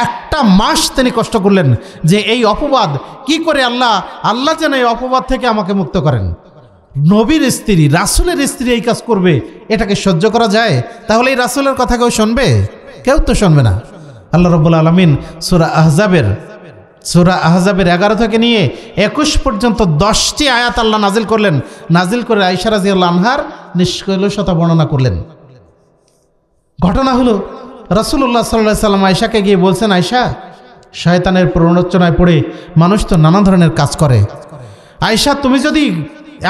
একটা মাস তিনি কষ্ট করলেন যে এই অপবাদ কি করে আল্লাহ যেন এই অপবাদ থেকে আমাকে মুক্ত করেন। নবীর স্ত্রী, রাসূলের স্ত্রী এই কাজ করবে, এটাকে সহ্য করা যায়? তাহলে এই রাসূলের কথা কেউ শুনবে? কেউ তো শুনবে না। আল্লাহ রাব্বুল আলামিন সূরা আহজাবের 11 থেকে নিয়ে 21 পর্যন্ত 10টি আয়াত আল্লাহ নাজিল করলেন। নাজিল করে আয়েশা রাদিয়াল্লাহু আনহার নিষ্কলুষতা বর্ণনা করলেন। ঘটনা হলো রাসূলুল্লাহ সাল্লাল্লাহু আলাইহি সাল্লাম আয়েশাকে গিয়ে বলছেন, আয়েশা, শয়তানের প্ররোচনায় পড়ে মানুষ তো নানা ধরনের কাজ করে। আয়েশা, তুমি যদি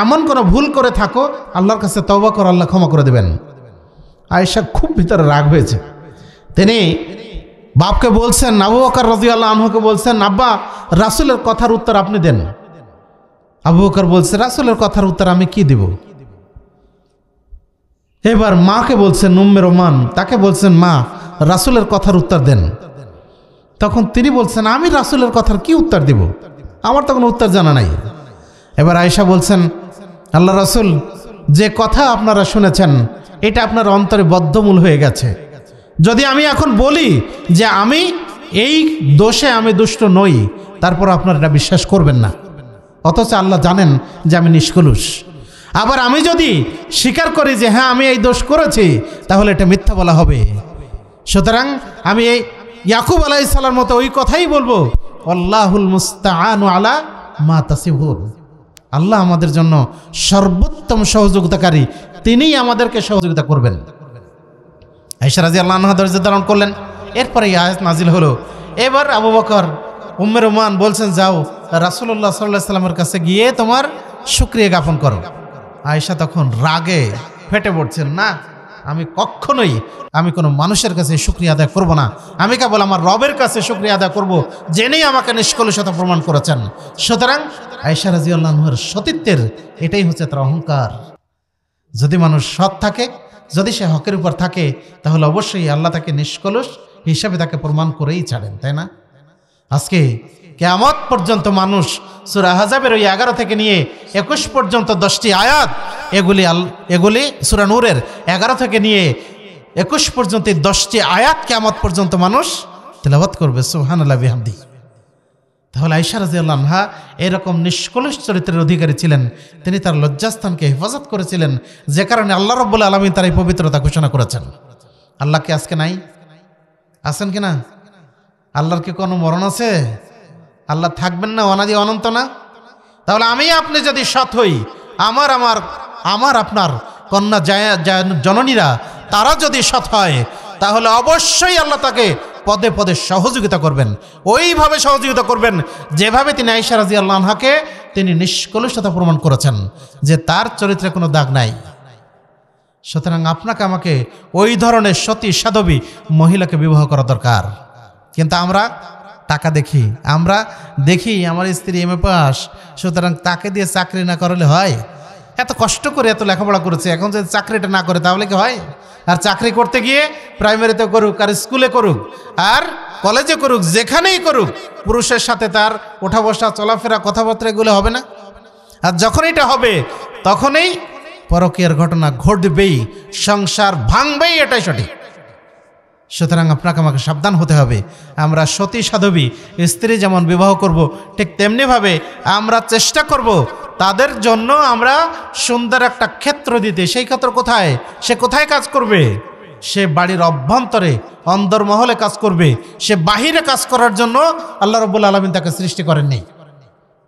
এমন কোনো ভুল করে থাকো আল্লাহর কাছে তওবা করো, আল্লাহ ক্ষমা করে দেবেন। আয়েশা খুব ভিতরে রাগ হয়েছে। তিনি বাপকে বলছেন, আবু বকর রাদিয়াল্লাহু আনহুকে বলছেন, আব্বা, রাসূলের কথার উত্তর আপনি দেন। আবু বকর বলছে, রাসূলের কথার উত্তর আমি কি দেব? এবার মাকে বলছেন, উম্মে রোমান, তাকে বলছেন, মা, রাসূলের কথার উত্তর দেন। তখন তিনি বলছেন, আমি রাসূলের কথার কি উত্তর দেব? আমার তো কোনো উত্তর জানা নাই। এবার আয়েশা বলছেন, আল্লাহ রাসূল, যে কথা আপনারা শুনেছেন এটা আপনার অন্তরে বদ্ধমূল হয়ে গেছে। যদি আমি এখন বলি যে আমি এই দোষে আমি দুষ্ট নই, তারপর আপনারা এটা বিশ্বাস করবেন না, অথচ আল্লাহ জানেন যে আমি নিষ্কলুষ। আবার আমি যদি স্বীকার করি যে হ্যাঁ আমি এই দোষ করেছি, তাহলে এটা মিথ্যা বলা হবে। সুতরাং আমি এই ইয়াকুব আলাইহিস সালামের মতো ওই কথাই বলবো, আল্লাহুল মুস্তাআনু আলা মা তাসিফুন। আল্লাহ আমাদের জন্য সর্বোত্তম সহযোগিতাকারী, তিনিই আমাদেরকে সহযোগিতা করবেন। আয়েশা রাদিয়াল্লাহু আনহা ধৈর্য ধারণ করলেন। এরপরে এই আয়াত নাজিল হলো। এবার আবু বকর, উম্মে রোমান বলছেন, যাও রাসূলুল্লাহ সাল্লাল্লাহু আলাইহি সাল্লামের কাছে গিয়ে তোমার শুকরিয়া জ্ঞাপন করো। আয়েশা তখন রাগে ফেটে পড়ছেন, না, আমি কখনোই আমি কোনো মানুষের কাছে শুকরিয়া আদায় করব না, আমি কেবল আমার রবের কাছে শুকরিয়া আদায় করব, যিনি আমাকে নিষ্কলুষতা প্রমাণ করেছেন। সুতরাং আয়েশা রাদিয়াল্লাহু আনহার সতীত্বের এটাই হচ্ছে তার অহংকার। যদি মানুষ সৎ থাকে, যদি সে হকের উপর থাকে, তাহলে অবশ্যই আল্লাহ তাকে নিষ্কলুষ হিসাবে তাকে প্রমাণ করেই ছাড়েন, তাই না? আজকে কিয়ামত পর্যন্ত মানুষ সূরা আহজাবের ওই 11 থেকে নিয়ে 21 পর্যন্ত 10টি আয়াত, এগুলি সূরা নূরের 11 থেকে নিয়ে 21 পর্যন্ত 10টি আয়াত কিয়ামত পর্যন্ত মানুষ তেলাওয়াত করবে, সুবহানাল্লাহি বিহামদি। তাহলে আয়েশা রাদিয়াল্লাহু আনহা এরকম নিষ্কলুষ চরিত্রের অধিকারী ছিলেন। তিনি তার লজ্জাস্থানকে হেফাজত করেছিলেন, যে কারণে আল্লাহ রাব্বুল আলামিন তার এই পবিত্রতা ঘোষণা করেছেন। আল্লাহ কি আজকে নাই? আছেন কিনা? আল্লাহর কি কোনো মরণ আছে? আল্লাহ থাকবেন না? অনাদি অনন্ত না? তাহলে আমি আপনি যদি সৎ হই, আমার আপনার কন্যা জননীরা তারা যদি সৎ হয়, তাহলে অবশ্যই আল্লাহ তাকে পদে পদে সহযোগিতা করবেন। ওইভাবে সহযোগিতা করবেন যেভাবে তিনি আয়েশা রাদিয়াল্লাহু আনহাকে তিনি নিষ্কলুষতা প্রমাণ করেছেন, যে তার চরিত্রে কোনো দাগ নাই। সুতরাং আপনাকে আমাকে ওই ধরনের সতী সাধবী মহিলাকে বিবাহ করা দরকার। কিন্তু আমরা টাকা দেখি, আমরা দেখি আমার স্ত্রী এমএ পাস, সুতরাং তাকে দিয়ে চাকরি না করলে হয়? এত কষ্ট করে এত লেখাপড়া করেছে, এখন যদি চাকরিটা না করে তাহলে কি হয়? আর চাকরি করতে গিয়ে প্রাইমারিতে করুক আর স্কুলে করুক আর কলেজে করুক, যেখানেই করুক, পুরুষের সাথে তার ওঠা বসা চলাফেরা কথাবার্তা এগুলো হবে না? আর যখন এটা হবে তখনই পরকীয়ার ঘটনা ঘটবেই, সংসার ভাঙবেই, এটাই সঠিক। সুতরাং আপনাকে আমাকে সাবধান হতে হবে। আমরা সতী সাধবী স্ত্রী যেমন বিবাহ করব, ঠিক তেমনিভাবে আমরা চেষ্টা করব তাদের জন্য আমরা সুন্দর একটা ক্ষেত্র দিতে। সেই ক্ষেত্র কোথায়? সে কোথায় কাজ করবে? সে বাড়ির অভ্যন্তরে অন্দরমহলে কাজ করবে। সে বাহিরে কাজ করার জন্য আল্লাহ রাব্বুল আলামিন তাকে সৃষ্টি করেননি,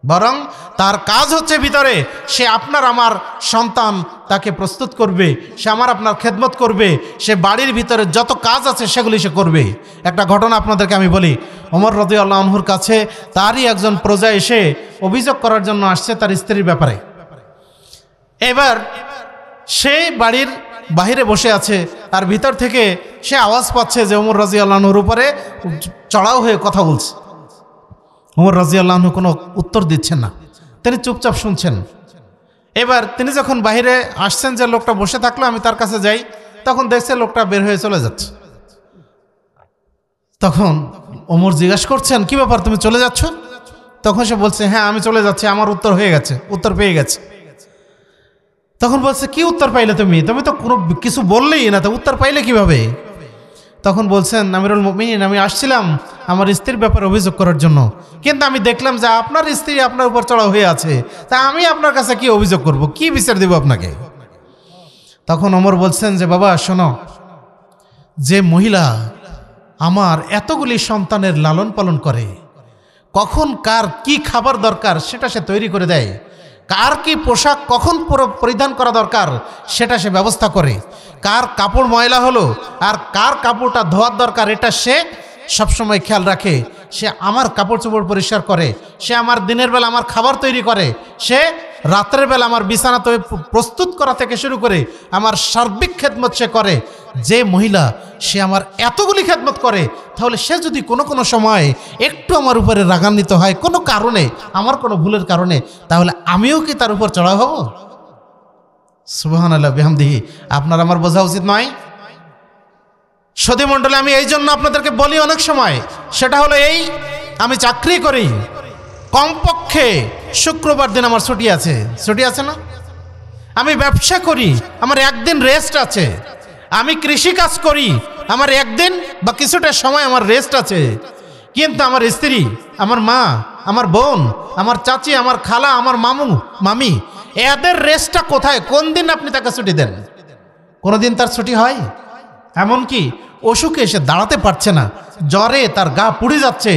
বরং তার কাজ হচ্ছে ভিতরে। সে আপনার আমার সন্তান, তাকে প্রস্তুত করবে, সে আমার আপনার খেদমত করবে, সে বাড়ির ভিতরে যত কাজ আছে সেগুলি সে করবে। একটা ঘটনা আপনাদেরকে আমি বলি। ওমর রাদিয়াল্লাহু আনহুর কাছে তারই একজন প্রজা এসে অভিযোগ করার জন্য আসছে তার স্ত্রীর ব্যাপারে। এবার সে বাড়ির বাহিরে বসে আছে আর ভিতর থেকে সে আওয়াজ পাচ্ছে যে ওমর রাদিয়াল্লাহু আনহুর উপরে চড়াও হয়ে কথা বলছে। ওমর রাদিয়াল্লাহু আনহু কোনো উত্তর দিচ্ছেন না, তিনি চুপচাপ শুনছেন। এবার তিনি যখন বাইরে আসছেন যে লোকটা বসে থাকলো, আমি তার কাছে যাই, তখন দেখছে লোকটা বের হয়ে চলে যাচ্ছে। তখন ওমর জিজ্ঞাসা করছেন, কি ব্যাপার, তুমি চলে যাচ্ছ? তখন সে বলছে, হ্যাঁ আমি চলে যাচ্ছি, আমার উত্তর হয়ে গেছে, উত্তর পেয়ে গেছে। তখন বলছে, কি উত্তর পাইলে তুমি? তুমি তো কোনো কিছু বললেই না, তো উত্তর পাইলে কিভাবে? তখন বলছেন, আমিরুল মুমিনিন, আমি আসছিলাম আমার স্ত্রীর ব্যাপারে অভিযোগ করার জন্য, কিন্তু আমি দেখলাম যে আপনার স্ত্রী আপনার উপর চড়াও হয়ে আছে, তা আমি আপনার কাছে কি অভিযোগ করব, কি বিচার দেব আপনাকে? তখন ওমর বলছেন যে, বাবা শোনো, যে মহিলা আমার এতগুলি সন্তানের লালন পালন করে, কখন কার কি খাবার দরকার সেটা সে তৈরি করে দেয়, কার কি পোশাক কখন পরিধান করা দরকার সেটা সে ব্যবস্থা করে, কার কাপড় ময়লা হলো আর কার কাপড়টা ধোয়ার দরকার এটা সে সবসময় খেয়াল রাখে। সে আমার কাপড় চোপড় পরিষ্কার করে, সে আমার দিনের বেলা আমার খাবার তৈরি করে, সে রাতের বেলা আমার বিছানা তৈরি প্রস্তুত করা থেকে শুরু করে আমার সার্বিক খেদমত সে করে। যে মহিলা সে আমার এতগুলি খেদমত করে, তাহলে সে যদি কোনো সময় একটু আমার উপরে রাগান্বিত হয় কোনো কারণে, আমার কোনো ভুলের কারণে, তাহলে আমিও কি তার উপর চড়াও হব? সুবহানাল্লাহ বিহামদিহি। আপনার আমার বোঝা উচিত নয়? সদী মণ্ডলী, আমি এই জন্য আপনাদেরকে বলি অনেক সময়, সেটা হলো এই, আমি চাকরি করি, কমপক্ষে শুক্রবার দিন আমার ছুটি আছে, ছুটি আছে না? আমি ব্যবসা করি, আমার একদিন রেস্ট আছে। আমি কৃষি কাজ করি, আমার একদিন বা কিছুটা সময় আমার রেস্ট আছে। কিন্তু আমার স্ত্রী, আমার মা, আমার বোন, আমার চাচি, আমার খালা, আমার মামু মামি, এদের রেস্টটা কোথায়? কোন দিন আপনি তাকে ছুটি দেন? কোনোদিন তার ছুটি হয়? এমনকি অসুখে এসে দাঁড়াতে পারছে না, জ্বরে তার গা পুড়ে যাচ্ছে,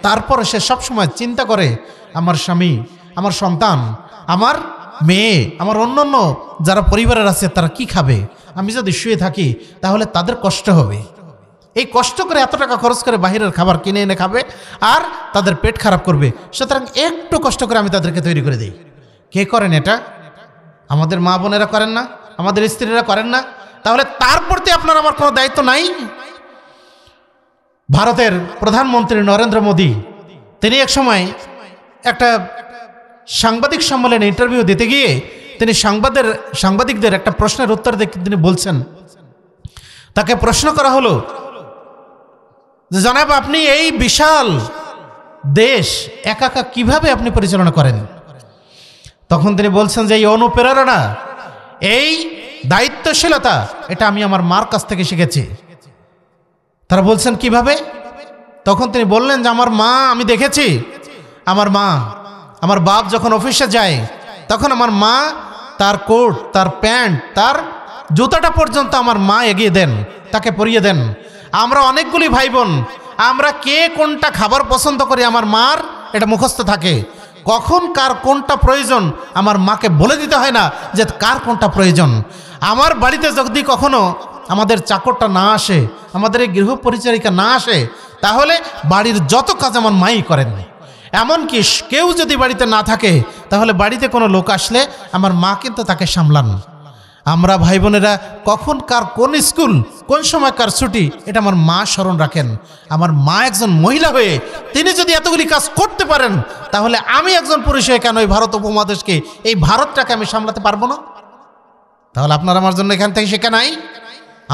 তারপরে সে সবসময় চিন্তা করে আমার স্বামী, আমার সন্তান, আমার মেয়ে, আমার অন্য যারা পরিবারের আছে তারা কি খাবে, আমি যদি শুয়ে থাকি তাহলে তাদের কষ্ট হবে। এই কষ্ট করে এত টাকা খরচ করে বাহিরের খাবার কিনে এনে খাবে আর তাদের পেট খারাপ করবে। সুতরাং একটু কষ্ট করে আমি তাদেরকে তৈরি করে দিই। কে করেন এটা? আমাদের মা বোনেরা করেন না? আমাদের স্ত্রীরা করেন না? তাহলে তার প্রতি আপনার আমার কোনো দায়িত্ব নাই? ভারতের প্রধানমন্ত্রী নরেন্দ্র মোদী, তিনি এক সময় একটা সাংবাদিক সম্মেলনে ইন্টারভিউ দিতে গিয়ে তিনি সাংবাদিকদের একটা প্রশ্নের উত্তর দিয়ে তিনি বলছেন, তাকে প্রশ্ন করা হলো যে জনাব, আপনি এই বিশাল দেশ একা কিভাবে আপনি পরিচালনা করেন? তখন তিনি বলছেন যে এই অনুপ্রেরণা, এই দায়িত্বশীলতা, এটা আমি আমার মার কাছ থেকে শিখেছি। তারা বলছেন কিভাবে? তখন তিনি বললেন যে আমার মা, আমি দেখেছি আমার মা, আমার বাপ যখন অফিসে যায় তখন আমার মা তার কোট, তার প্যান্ট, তার জুতাটা পর্যন্ত আমার মা এগিয়ে দেন, তাকে পরিয়ে দেন। আমরা অনেকগুলি ভাই বোন, আমরা কে কোনটা খাবার পছন্দ করি আমার মার এটা মুখস্থ থাকে। কখন কার কোনটা প্রয়োজন আমার মাকে বলে দিতে হয় না যে কার কোনটা প্রয়োজন। আমার বাড়িতে যদি কখনো আমাদের চাকরটা না আসে, আমাদের এই গৃহ পরিচারিকা না আসে, তাহলে বাড়ির যত কাজ আমার মাই করেন। এমনকি কেউ যদি বাড়িতে না থাকে তাহলে বাড়িতে কোনো লোক আসলে আমার মা কিন্তু তাকে সামলান। আমরা ভাই বোনেরা কখন কার কোন স্কুল, কোন সময়কার ছুটি, এটা আমার মা স্মরণ রাখেন। আমার মা একজন মহিলা হয়ে তিনি যদি এতগুলি কাজ করতে পারেন, তাহলে আমি একজন পুরুষ হয়ে কেন এই ভারত উপমহাদেশকে, এই ভারতটাকে আমি সামলাতে পারবো না? তাহলে আপনার আমার জন্য এখান থেকে শেখা নাই?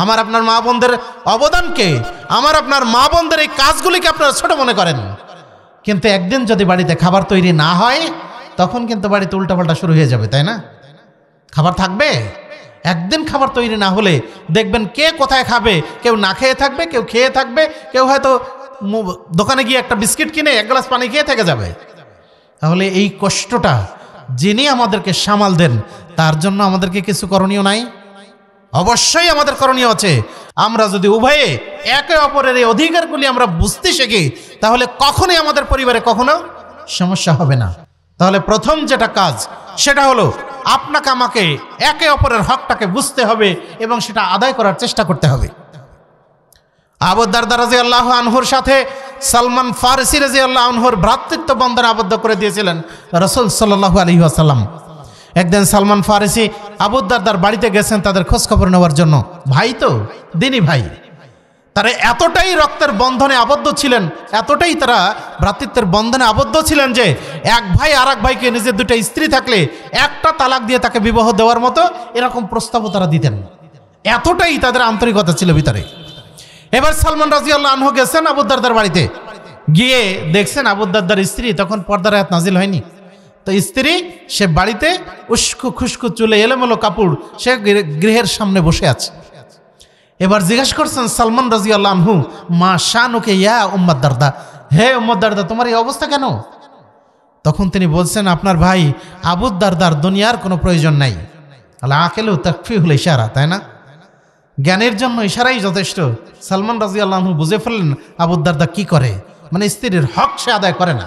আমার আপনার মা বোনদের অবদানকে, আমার আপনার মা বোনদের এই কাজগুলিকে আপনারা ছোট মনে করেন, কিন্তু একদিন যদি বাড়িতে খাবার তৈরি না হয়, তখন কিন্তু বাড়িতে উল্টাপাল্টা শুরু হয়ে যাবে, তাই না? খাবার থাকবে? একদিন খাবার তৈরি না হলে দেখবেন কে কোথায় খাবে, কেউ না খেয়ে থাকবে, কেউ খেয়ে থাকবে, কেউ হয়তো দোকানে গিয়ে একটা বিস্কিট কিনে এক গ্লাস পানি খেয়ে থেকে যাবে। তাহলে এই কষ্টটা যিনি আমাদেরকে সামাল দেন, তার জন্য আমাদেরকে কিছু করণীয় নাই? অবশ্যই আমাদের করণীয় আছে। আমরা যদি উভয়ে একে অপরের এই অধিকারগুলি আমরা বুঝতে শিখি, তাহলে কখনোই আমাদের পরিবারে কখনো সমস্যা হবে না। তাহলে প্রথম যেটা কাজ, সেটা হলো আপনাকে আমাকে একে অপরের হকটাকে বুঝতে হবে এবং সেটা আদায় করার চেষ্টা করতে হবে। আবু দারদা রাদিয়াল্লাহু আনহুর সাথে সালমান ফারসি রাদিয়াল্লাহু আনহুর ভ্রাতৃত্ব বন্ধনে আবদ্ধ করে দিয়েছিলেন রাসূল সাল্লাল্লাহু আলাইহি ওয়াসাল্লাম। একদিন সালমান ফারসি আবু দারদার বাড়িতে গেছেন তাদের খোঁজখবর নেওয়ার জন্য। ভাই তো, দিনী ভাই, তারা এতটাই রক্তের বন্ধনে আবদ্ধ ছিলেন, এতটাই তারা ভ্রাতৃত্বের বন্ধনে আবদ্ধ ছিলেন যে এক ভাই আর এক ভাইকে নিজের দুটো স্ত্রী থাকলে একটা তালাক দিয়ে তাকে বিবাহ দেওয়ার মতো এরকম প্রস্তাবও তারা দিতেন। এতটাই তাদের আন্তরিকতা ছিল ভিতরে। এবার সালমান রাদিয়াল্লাহু আনহু গেছেন আবু দারদার বাড়িতে, গিয়ে দেখছেন আবু দারদার স্ত্রী তখন পর্দার আয়াত নাজিল হয়নি। তো স্ত্রী সে বাড়িতে উস্কো খুস্কো চুলে এলোমেলো কাপড়, সে গৃহের সামনে বসে আছে। এবার জিজ্ঞাসা করছেন সালমান রাদিয়াল্লাহু আনহু, মা শানুকে ইয়া উম্মাদ দারদা, হে উম্মাদ দারদা তোমার এই অবস্থা কেন? তখন তিনি বলছেন, আপনার ভাই আবু দারদার দুনিয়ার কোনো প্রয়োজন নাই। আলা আকেলু তাকফিহুল ইশারা, তাই না? জ্ঞানের জন্য ইশারাই যথেষ্ট। সালমান রাদিয়াল্লাহু আনহু বুঝে ফেললেন আবু দারদা কি করে, মানে স্ত্রীর হক সে আদায় করে না।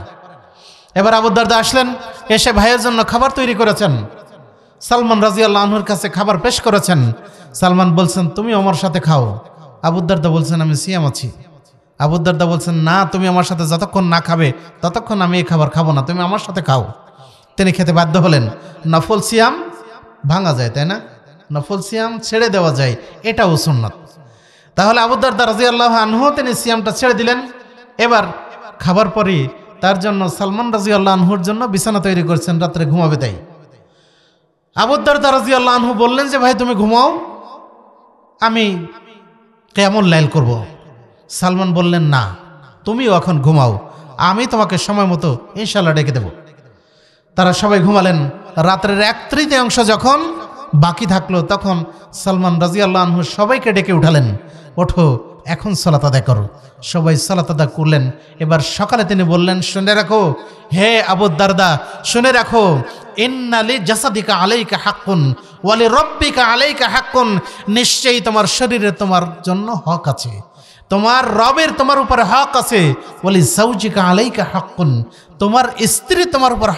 এবার আবু দারদা আসলেন, এসে ভাইয়ের জন্য খাবার তৈরি করেছেন। সালমান রাদিয়াল্লাহু আনহুর কাছে খাবার পেশ করেছেন। সালমান বলছেন, তুমি আমার সাথে খাও। আবু দারদা বলছেন, আমি সিয়াম আছি। আবু দারদা বলছেন, না, তুমি আমার সাথে যতক্ষণ না খাবে ততক্ষণ আমি এই খাবার খাবো না, তুমি আমার সাথে খাও। তিনি খেতে বাধ্য হলেন। নফল সিয়াম ভাঙা যায়, তাই না? নফল সিয়াম ছেড়ে দেওয়া যায়, এটাও সুন্নাত। তাহলে আবু দারদা রাদিয়াল্লাহু আনহু তিনি সিয়ামটা ছেড়ে দিলেন। এবার খাবার পরে তার জন্য সালমান রাদিয়াল্লাহু আনহুর জন্য বিছানা তৈরি করছেন, রাত্রে ঘুমাবে তাই। আবু দারদা রাদিয়াল্লাহু আনহু বললেন যে, ভাই তুমি ঘুমাও, আমি কিয়ামুল লাইল করব। সালমান বললেন, না, তুমিও এখন ঘুমাও, আমি তোমাকে সময় মতো ইনশাআল্লাহ ডেকে দেব। তারা সবাই ঘুমালেন। রাত্রের 1/3 যখন বাকি থাকলো, তখন সালমান রাদিয়াল্লাহু আনহু সবাইকে ডেকে উঠালেন, ওঠো, এখন সালাত আদায় করো। সবাই সালাত আদায় করলেন। এবার সকালে তিনি বললেন, শুনে রাখো হে আবু দারদা, শুনে রাখো, ইন্নালি জাসাদিকা আলাইকা হাক্কুন ওয়ালি রব্বিকা আলাইকা হাক্কুন, নিশ্চয়ই তোমার শরীরে তোমার জন্য হক আছে, তোমার রবের তোমার উপরে হক আছে। ওয়ালি যাওজিকা আলাইকা হাক্কুন, তোমার স্ত্রী তোমার উপর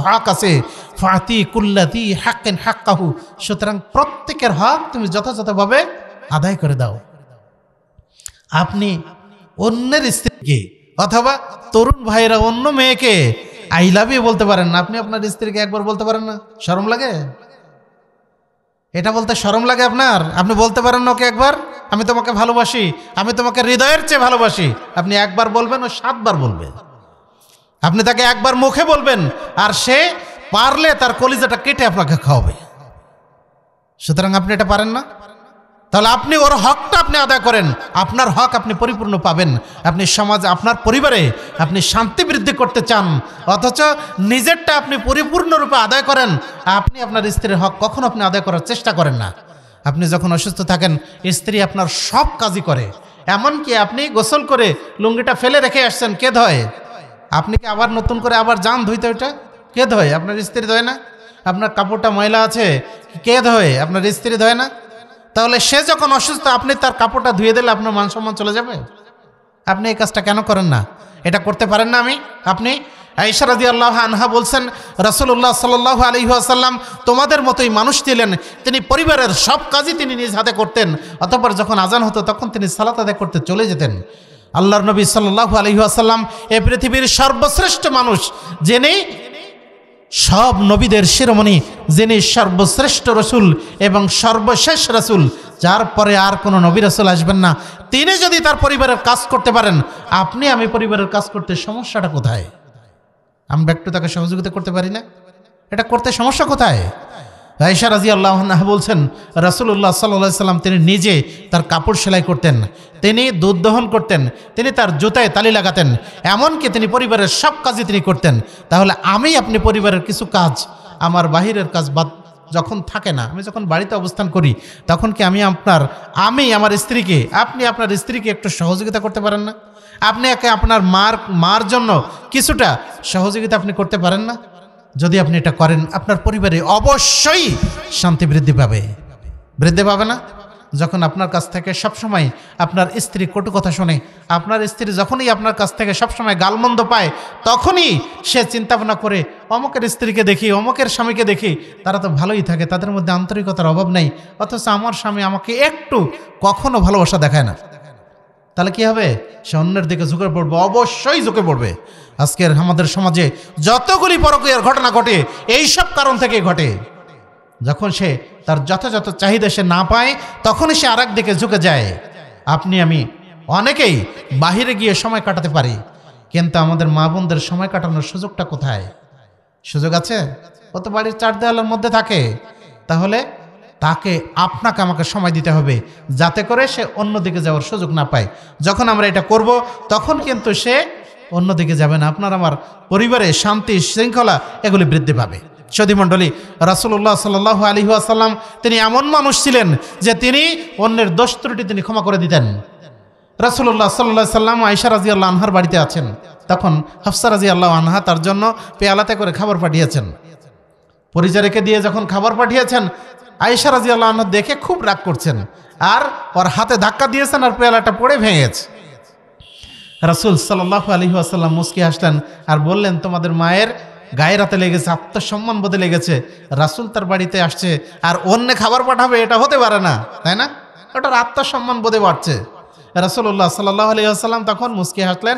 হক আছে। ফাতি কুল্লাতি হাক্কিন হাক্কাহু, সুতরাং প্রত্যেকের হক তুমি যথাযথভাবে আদায় করে দাও। আপনি অন্যের স্ত্রীকে অথবা তরুণ ভাইরা অন্য মেয়েকে আই লাভ ইউ বলতে পারেন না, আপনি আপনার স্ত্রীকে একবার বলতে পারেন না? শরম লাগে? এটা বলতে শরম লাগে আপনার? আপনি বলতে পারেন না ওকে একবার, আমি তোমাকে ভালোবাসি, আমি তোমাকে হৃদয়ের চেয়ে ভালোবাসি? আপনি একবার বলবেন, ও 7 বার বলবে। আপনি তাকে একবার মুখে বলবেন, আর সে পারলে তার কলিজাটা কেটে আপনাকে খাওয়াবে। সুতরাং আপনি এটা পারেন না। তাহলে আপনি ওর হকটা আপনি আদায় করেন, আপনার হক আপনি পরিপূর্ণ পাবেন। আপনি সমাজে আপনার পরিবারে আপনি শান্তি বৃদ্ধি করতে চান, অথচ নিজেরটা আপনি পরিপূর্ণরূপে আদায় করেন, আপনি আপনার স্ত্রীর হক কখনো আপনি আদায় করার চেষ্টা করেন না। আপনি যখন অসুস্থ থাকেন, স্ত্রী আপনার সব কাজই করে, এমনকি আপনি গোসল করে লুঙ্গিটা ফেলে রেখে আসছেন, কে ধোয়? আপনি কি আবার নতুন করে আবার যান ধুইতে? ওইটা কে ধোয়? আপনার স্ত্রী ধোয় না? আপনার কাপড়টা ময়লা আছে, কে ধোয়? আপনার স্ত্রী ধোয় না? তাহলে সে যখন অসুস্থ, আপনি তার কাপড়টা ধুয়ে দিলে আপনার মান সম্মান চলে যাবে? আপনি এই কাজটা কেন করেন না? এটা করতে পারেন না? আপনি আয়েশা রাদিয়াল্লাহু আনহা বলছেন, রাসূলুল্লাহ সাল্লাল্লাহু আলাইহি ওয়াসাল্লাম তোমাদের মতোই মানুষ ছিলেন, তিনি পরিবারের সব কাজই তিনি নিজ হাতে করতেন, অতঃপর যখন আজান হতো তখন তিনি সালাত আদায় করতে চলে যেতেন। আল্লাহর নবী সাল্লাল্লাহু আলাইহি ওয়াসাল্লাম এই পৃথিবীর সর্বশ্রেষ্ঠ মানুষ, যিনি সব নবীদের শিরোমণি, যিনি সর্বশ্রেষ্ঠ রসুল এবং সর্বশেষ রসুল, যার পরে আর কোনো নবী রাসূল আসবেন না, তিনি যদি তার পরিবারের কাজ করতে পারেন, আপনি আমি পরিবারের কাজ করতে সমস্যাটা কোথায়? আমরা একটু তাকে সহযোগিতা করতে পারি না? এটা করতে সমস্যা কোথায়? আয়েশা রাদিয়াল্লাহু আনহা বলছেন, রাসূলুল্লাহ সাল্লাল্লাহু আলাইহি সাল্লাম তিনি নিজে তার কাপড় সেলাই করতেন, তিনি দুধ দহন করতেন, তিনি তার জুতায় তালি লাগাতেন, এমনকি তিনি পরিবারের সব কাজই তিনি করতেন। তাহলে আমি আপনি পরিবারের কিছু কাজ, আমার বাহিরের কাজ বাদ যখন থাকে না, আমি যখন বাড়িতে অবস্থান করি, তখন কি আমি আমার স্ত্রীকে, আপনি আপনার স্ত্রীকে একটু সহযোগিতা করতে পারেন না? আপনি আপনার মার জন্য কিছুটা সহযোগিতা আপনি করতে পারেন না? যদি আপনি এটা করেন, আপনার পরিবারে অবশ্যই শান্তি বৃদ্ধি পাবে না? যখন আপনার কাছ থেকে সবসময় আপনার স্ত্রী কটু কথা শোনে, আপনার স্ত্রী যখনই আপনার কাছ থেকে সবসময় গালমন্দ পায়, তখনই সে চিন্তা ভাবনা করে, অমুকের স্ত্রীকে দেখি, অমুকের স্বামীকে দেখি, তারা তো ভালোই থাকে, তাদের মধ্যে আন্তরিকতার অভাব নেই, অথচ আমার স্বামী আমাকে একটু কখনো ভালোবাসা দেখায় না। তাহলে কি হবে? সে অন্যের দিকে ঝুঁকে পড়বে, অবশ্যই ঝুঁকে পড়বে। আজকের আমাদের সমাজে যতগুলি পরকীয়ার ঘটনা ঘটে, এইসব কারণ থেকে ঘটে। যখন সে তার যথাযথ চাহিদা সে না পায়, তখনই সে আরেক দিকে ঝুঁকে যায়। আপনি আমি অনেকেই বাহিরে গিয়ে সময় কাটাতে পারি, কিন্তু আমাদের মা বোনদের সময় কাটানোর সুযোগটা কোথায়? সুযোগ আছে? ও তো বাড়ির চার দেওয়ালের মধ্যে থাকে। তাহলে তাকে আপনাকে আমাকে সময় দিতে হবে, যাতে করে সে অন্যদিকে যাওয়ার সুযোগ না পায়। যখন আমরা এটা করব, তখন কিন্তু সে অন্যদিকে যাবে না। আপনার আমার পরিবারে শান্তি শৃঙ্খলা এগুলি বৃদ্ধি পাবে। সদীমণ্ডলী, রাসূলুল্লাহ সাল্লাল্লাহু আলাইহি ওয়াসাল্লাম তিনি এমন মানুষ ছিলেন যে তিনি অন্যের দোষ ত্রুটি তিনি ক্ষমা করে দিতেন। রাসূলুল্লাহ সাল্লাল্লাহু আলাইহি সাল্লাম আয়েশা রাদিয়াল্লাহু আনহার বাড়িতে আছেন, তখন হাফসা রাদিয়াল্লাহু আনহা তার জন্য পেয়ালাতে করে খাবার পাঠিয়েছেন। পরিচারিকা দিয়ে যখন খাবার পাঠিয়েছেন, আয়েশা রাদিয়াল্লাহু আনহা দেখে খুব রাগ করছেন, আর ওর হাতে ধাক্কা দিয়েছেন, আর পেয়ালাটা পড়ে ভেঙে গেছে। রাসূল সাল্লাল্লাহু আলাইহি ওয়াসাল্লাম মুস্কি হাসলেন আর বললেন, তোমাদের মায়ের গায়ের হাতে লেগেছে, আত্মসম্মান বোধে লেগেছে। রাসূল তার বাড়িতে আসছে আর অন্য খাবার পাঠাবে, এটা হতে পারে না, তাই না? ওটার আত্মসম্মান বোধে বাড়ছে। রাসূলুল্লাহ সাল্লাল্লাহু আলাইহি ওয়াসাল্লাম তখন মুস্কি হাসলেন,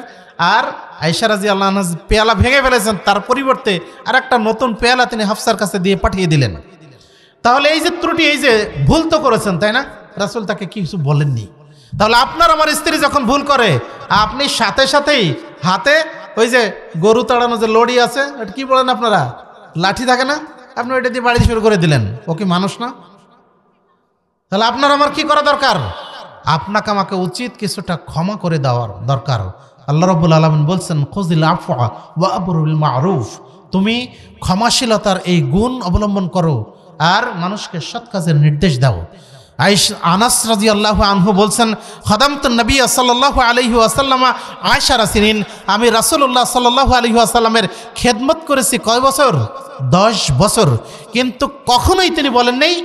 আর আয়েশা রাদিয়াল্লাহু আনহা পেয়ালা ভেঙে ফেলেছেন, তার পরিবর্তে আর একটা নতুন পেয়ালা তিনি হাফসার কাছে দিয়ে পাঠিয়ে দিলেন। তাহলে এই যে ত্রুটি, এই যে ভুল তো করেছেন, তাই না? রাসূল তাকে কিছু বলেননি। তাহলে আপনার আমার স্ত্রী যখন ভুল করে, আপনি সাথে সাথেই হাতে ওই যে গরু তাড়ানো যে লড়ি আছে, এটা কি বলেন আপনারা, লাঠি থাকে না, আপনি ওইটা দিয়ে বাড়ি শুরু করে দিলেন। ও কি মানুষ না? তাহলে আপনার আমার কি করা দরকার? আপনাকে আমাকে উচিত কিছুটা ক্ষমা করে দেওয়ার দরকার। আল্লাহ রাব্বুল আলামিন বলছেন, খুযিল আফওয়া ওয়া আমরু বিল মা'রুফ, তুমি ক্ষমাশীলতার এই গুণ অবলম্বন করো আর মানুষকে সৎ কাজের নির্দেশ দাও। আনাস রাদিয়াল্লাহু আনহু বলছেন, খাদামতুন নবী সাল্লাল্লাহু আলাইহি ওয়াসাল্লাম 10 সিনিন, আমি রাসূলুল্লাহ সাল্লাল্লাহু আলাইহি ওয়াসাল্লামের খেদমত করেছি কয় বছর? 10 বছর। কিন্তু কখনোই তিনি বলেন নেই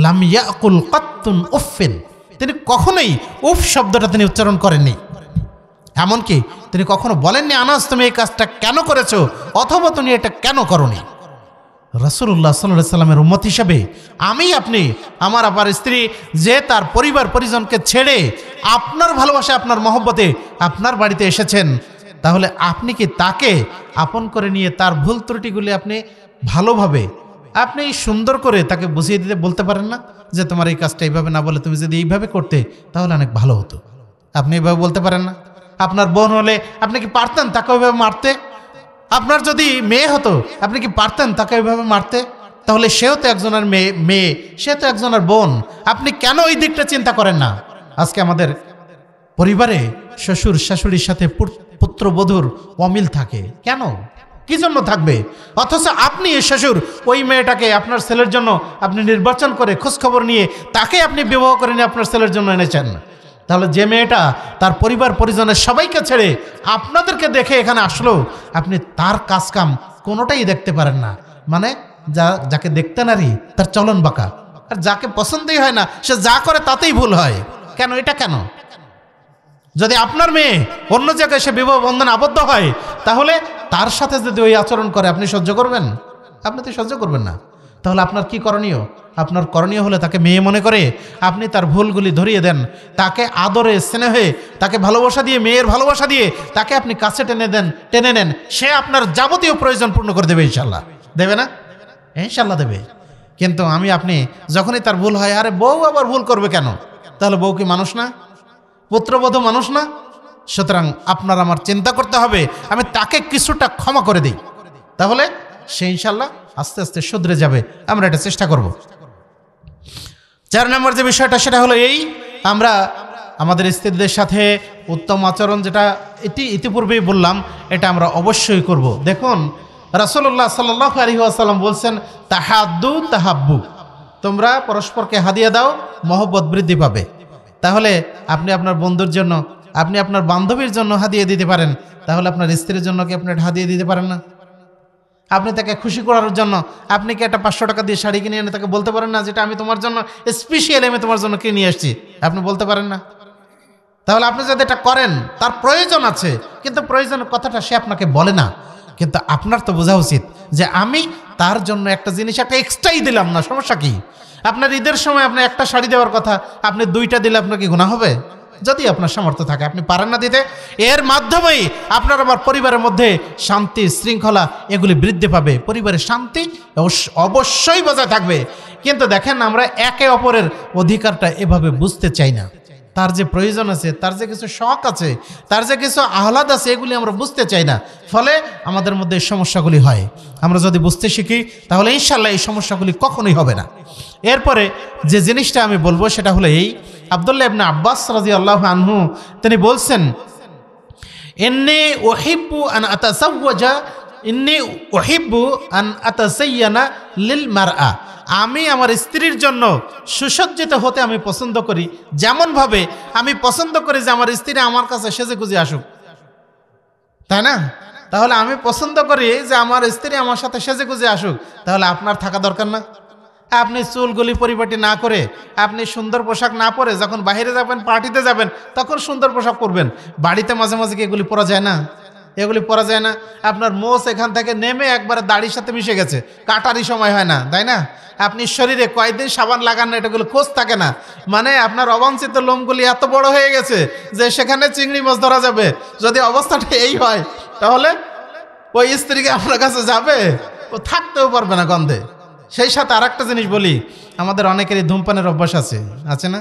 লাম ইয়াকুল কাত্তুন উফিন, তিনি কখনোই উফ শব্দটা তিনি উচ্চারণ করেননি। এমনকি তিনি কখনো বলেননি, আনাস তুমি এই কাজটা কেন করেছো, অথবা তুমি এটা কেন করনি। রাসূলুল্লাহ সাল্লাল্লাহু আলাইহি সাল্লামের উম্মত হিসেবে আমি আপনি, আমার আবার স্ত্রী, যে তার পরিবার পরিজনকে ছেড়ে আপনার ভালোবাসা, আপনার মহব্বতে আপনার বাড়িতে এসেছেন, তাহলে আপনি কি তাকে আপন করে নিয়ে তার ভুল ত্রুটিগুলি আপনি ভালোভাবে, আপনি সুন্দর করে তাকে বুঝিয়ে দিতে বলতে পারেন না যে তোমার এই কাজটা এইভাবে না বলে তুমি যদি এইভাবে করতে তাহলে অনেক ভালো হতো? আপনি এইভাবে বলতে পারেন না? আপনার বোন হলে আপনি কি পারতেন তাকে ওইভাবে মারতে? আপনার যদি মেয়ে হতো, আপনি কি পারতেন তাকে ওইভাবে মারতে? তাহলে সেও তো একজনের মেয়ে, সে তো একজনের বোন। আপনি কেন ওই দিকটা চিন্তা করেন না? আজকে আমাদের পরিবারে শ্বশুর শাশুড়ির সাথে পুত্রবধূর অমিল থাকে, কেন, কি জন্য থাকবে? অথচ আপনি এই শ্বশুর ওই মেয়েটাকে আপনার ছেলের জন্য আপনি নির্বাচন করে খোঁজখবর নিয়ে তাকে আপনি বিবাহ করে নিয়ে আপনার ছেলের জন্য এনেছেন। তাহলে যে মেয়েটা তার পরিবার পরিজনের সবাইকে ছেড়ে আপনাদেরকে দেখে এখানে আসলো, আপনি তার কাজকাম কোনোটাই দেখতে পারেন না। মানে যাকে দেখতে নারী তার চলন বাঁকা, আর যাকে পছন্দই হয় না সে যা করে তাতেই ভুল হয়। কেন? এটা কেন? যদি আপনার মেয়ে অন্য জায়গায় সে বিবাহ বন্ধনে আবদ্ধ হয়, তাহলে তার সাথে যদি ওই আচরণ করে আপনি সহ্য করবেন? আপনি তো সহ্য করবেন না। তাহলে আপনার কি করণীয়? আপনার করণীয় হলে তাকে মেয়ে মনে করে আপনি তার ভুলগুলি ধরিয়ে দেন, তাকে আদরে স্নেহে তাকে ভালোবাসা দিয়ে, মেয়ের ভালোবাসা দিয়ে তাকে আপনি কাছে টেনে নেন। সে আপনার যাবতীয় প্রয়োজন পূর্ণ করে দেবে, ইনশাল্লাহ। দেবে না? ইনশাল্লাহ দেবে। কিন্তু আমি আপনি যখনই তার ভুল হয়, আরে বউ আবার ভুল করবে কেন? তাহলে বউ কি মানুষ না? পুত্রবধূ মানুষ না? সুতরাং আপনার আমার চিন্তা করতে হবে আমি তাকে কিছুটা ক্ষমা করে দিই, তাহলে সে ইনশাল্লাহ আস্তে আস্তে শুধরে যাবে। আমরা এটা চেষ্টা করব। 4 নম্বর যে বিষয়টা সেটা হলো এই, আমরা আমাদের স্ত্রীদের সাথে উত্তম আচরণ, যেটা ইতিপূর্বেই বললাম, এটা আমরা অবশ্যই করব। দেখুন রাসূলুল্লাহ সাল্লাল্লাহু আলাইহি ওয়াসাল্লাম বলছেন, তাহাদ্দু তাহাব্বু, তোমরা পরস্পরকে হাদিয়া দাও, মহব্বত বৃদ্ধি পাবে। তাহলে আপনি আপনার বন্ধুর জন্য, আপনি আপনার বান্ধবীর জন্য হাদিয়া দিতে পারেন, তাহলে আপনার স্ত্রীর জন্য কি আপনি একটা হাদিয়া দিতে পারেন না? আপনি তাকে খুশি করার জন্য আপনি কি একটা 500 টাকা দিয়ে শাড়ি কিনে এনে তাকে বলতে পারেন না, যেটা আমি তোমার জন্য স্পেশালি আমি তোমার জন্য কিনে নিয়ে আসছি? আপনি বলতে পারেন না? তাহলে আপনি যদি এটা করেন, তার প্রয়োজন আছে, কিন্তু প্রয়োজনের কথাটা সে আপনাকে বলে না, কিন্তু আপনার তো বোঝা উচিত যে আমি তার জন্য একটা জিনিস একটা এক্সট্রাই দিলাম না, সমস্যা কি? আপনার ঈদের সময় আপনি একটা শাড়ি দেওয়ার কথা, আপনি 2টা দিলে আপনার কি গুনাহ হবে? যদি আপনার সামর্থ্য থাকে, আপনি পারেন না দিতে, এর মাধ্যমেই আপনার আমার পরিবারের মধ্যে শান্তি শৃঙ্খলা এগুলি বৃদ্ধি পাবে, পরিবারের শান্তি অবশ্যই বজায় থাকবে। কিন্তু দেখেন আমরা একে অপরের অধিকারটা এভাবে বুঝতে চাই না। তার যে প্রয়োজন আছে, তার যে কিছু শখ আছে, তার যে কিছু আহ্লাদ আছে, এগুলি আমরা বুঝতে চাই না, ফলে আমাদের মধ্যে এই সমস্যাগুলি হয়। আমরা যদি বুঝতে শিখি তাহলে ইনশাল্লাহ এই সমস্যাগুলি কখনোই হবে না। এরপরে যে জিনিসটা আমি বলবো সেটা হলো এই, আব্দুল্লাহ ইবনে আব্বাস রাদিয়াল্লাহু আনহু তিনি বলছেন, ইন্নী উহিব্বু আন আতাসাওয়াজা ইন্নী উহিব্বু আন আতাসাইয়ানা লিল মারআ, আমি আমার স্ত্রীর জন্য সুসজ্জিত হতে আমি পছন্দ করি, যেমনভাবে আমি পছন্দ করি যে আমার স্ত্রী আমার কাছে সেজে গুজে আসুক, তাই না? তাহলে আমি পছন্দ করি যে আমার স্ত্রী আমার সাথে সেজে গুজে আসুক, তাহলে আপনার থাকা দরকার না? আপনি চুলগুলি পরিপাটি না করে, আপনি সুন্দর পোশাক না পরে যখন বাইরে যাবেন, পার্টিতে যাবেন, তখন সুন্দর পোশাক পরবেন। বাড়িতে মাঝে মাঝে কি এগুলি পরা যায় না? এগুলি পরা যায় না। আপনার মোষ এখান থেকে নেমে একবারে দাড়ির সাথে মিশে গেছে, কাটারই সময় হয় না, তাই না? আপনি শরীরে কয়েকদিন সাবান লাগান না, এটাগুলো খোঁজ থাকে না, মানে আপনার অবাঞ্ছিত লোমগুলি এত বড় হয়ে গেছে যে সেখানে চিংড়ি মাছ ধরা যাবে। যদি অবস্থাটা এই হয়, তাহলে ওই স্ত্রীকে আপনার কাছে যাবে, ও থাকতেও পারবে না গন্ধে। সেই সাথে আর একটা জিনিস বলি, আমাদের অনেকেরই ধূমপানের অভ্যাস আছে না?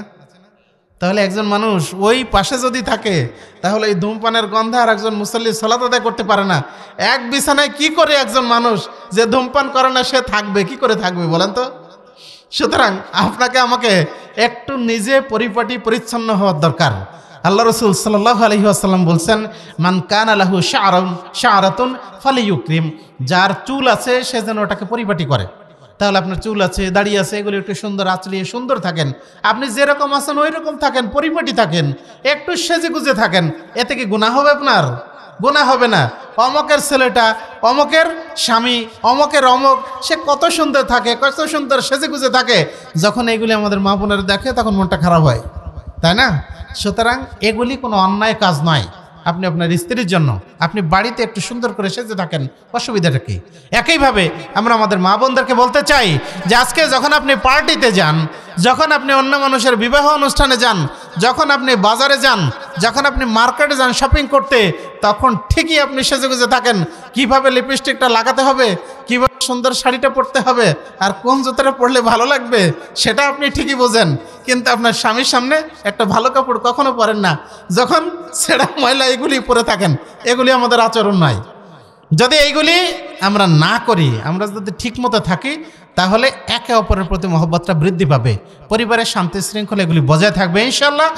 তাহলে একজন মানুষ ওই পাশে যদি থাকে, তাহলে এই ধূমপানের গন্ধে আর একজন মুসল্লি সালাত আদায় করতে পারে না। এক বিছানায় কি করে একজন মানুষ যে ধূমপান করে না সে থাকবে, কি করে থাকবে বলেন তো? সুতরাং আপনাকে আমাকে একটু নিজে পরিপাটি পরিচ্ছন্ন হওয়ার দরকার। আল্লাহ রসুল সাল্লাল্লাহু আলাইহি ওয়াসাল্লাম বলছেন, মান কানা লাহু শাআরাতুন ফালিয়ুকরিম, যার চুল আছে সে যেন ওটাকে পরিপাটি করে। তাহলে আপনার চুল আছে, দাড়ি আছে, এগুলো একটু সুন্দর আঁচড়িয়ে সুন্দর থাকেন। আপনি যেরকম আছেন ওই রকম থাকেন, পরিপাটি থাকেন, একটু সেজে গুজে থাকেন। এতে কি গুনাহ হবে? আপনার গুনাহ হবে না। অমকের ছেলেটা, অমকের স্বামী, অমকের অমক, সে কত সুন্দর থাকে, কত সুন্দর সেজে গুজে থাকে, যখন এগুলি আমাদের মা বোনের দেখে তখন মনটা খারাপ হয়, তাই না? সুতরাং এগুলি কোনো অন্যায় কাজ নয়। আপনি আপনার স্ত্রীর জন্য আপনি বাড়িতে একটু সুন্দর করে সেজে থাকেন, অসুবিধাটা কি? একইভাবে আমরা আমাদের মা বোনদেরকে বলতে চাই যে আজকে যখন আপনি পার্টিতে যান, যখন আপনি অন্য মানুষের বিবাহ অনুষ্ঠানে যান, যখন আপনি বাজারে যান, যখন আপনি মার্কেটে যান শপিং করতে, তখন ঠিকই আপনি সেজেগুজে থাকেন। কিভাবে লিপস্টিকটা লাগাতে হবে, কিভাবে সুন্দর শাড়িটা পরতে হবে, আর কোন জুতোটা পরলে ভালো লাগবে, সেটা আপনি ঠিকই বোঝেন। কিন্তু আপনার স্বামীর সামনে একটা ভালো কাপড় কখনো পরেন না, যখন ছেঁড়া ময়লা এগুলি পরে থাকেন। এগুলি আমাদের আচরণ নয়। যদি এইগুলি আমরা না করি, আমরা যদি ঠিক মতো থাকি, তাহলে একে অপরের প্রতি মহব্বতটা বৃদ্ধি পাবে, পরিবারের শান্তি শৃঙ্খলা এগুলি বজায় থাকবে ইনশাল্লাহ।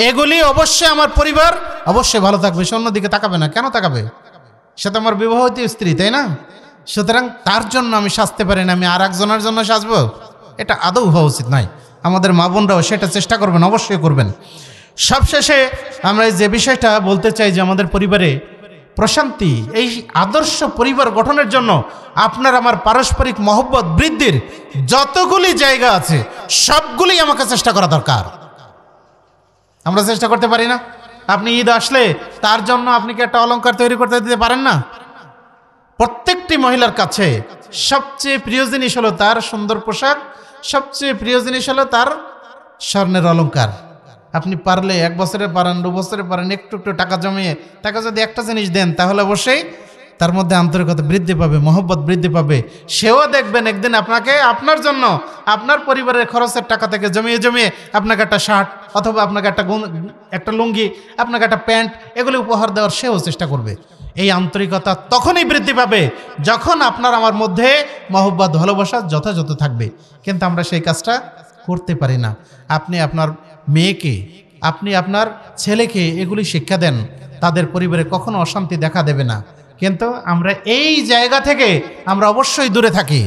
এগুলি অবশ্যই আমার পরিবার অবশ্যই ভালো থাকবে, সে অন্যদিকে তাকাবে না। কেন তাকাবে? সে তো আমার বিবাহিত স্ত্রী, তাই না? সুতরাং তার জন্য আমি সাজতে পারি না, আমি আর একজনের জন্য সাজবো, এটা আদৌ হওয়া উচিত নয়। আমাদের মা বোনরাও সেটা চেষ্টা করবেন, অবশ্যই করবেন। সবশেষে আমরা যে বিষয়টা বলতে চাই যে আমাদের পরিবারে প্রশান্তি, এই আদর্শ পরিবার গঠনের জন্য আপনার আমার পারস্পরিক মহব্বত বৃদ্ধির যতগুলি জায়গা আছে সবগুলি আমাকে চেষ্টা করা দরকার। আমরা চেষ্টা করতে পারি না? আপনি ঈদ আসলে তার জন্য আপনি কি একটা অলংকার তৈরি করতে দিতে পারেন না? প্রত্যেকটি মহিলার কাছে সবচেয়ে প্রিয় জিনিস হলো তার সুন্দর পোশাক, সবচেয়ে প্রিয় জিনিস হলো তার স্বর্ণের অলংকার। আপনি পারলে 1 বছরে পারেন, 2 বছরে পারেন, একটু একটু টাকা জমিয়ে তাকে যদি একটা জিনিস দেন, তাহলে অবশ্যই তার মধ্যে আন্তরিকতা বৃদ্ধি পাবে, মহব্বত বৃদ্ধি পাবে। সেও দেখবেন একদিন আপনাকে আপনার জন্য আপনার পরিবারের খরচের টাকা থেকে জমিয়ে জমিয়ে আপনাকে একটা শার্ট অথবা আপনাকে একটা লুঙ্গি, আপনাকে একটা প্যান্ট এগুলি উপহার দেওয়ার সেও চেষ্টা করবে। এই আন্তরিকতা তখনই বৃদ্ধি পাবে যখন আপনার আমার মধ্যে মহব্বত ভালোবাসা যথাযথ থাকবে। কিন্তু আমরা সেই কাজটা করতে পারি না। আপনি আপনার মেয়েকে, আপনি আপনার ছেলেকে এগুলি শিক্ষা দেন, তাদের পরিবারে কখনো অশান্তি দেখা দেবে না। কিন্তু আমরা এই জায়গা থেকে আমরা অবশ্যই দূরে থাকি।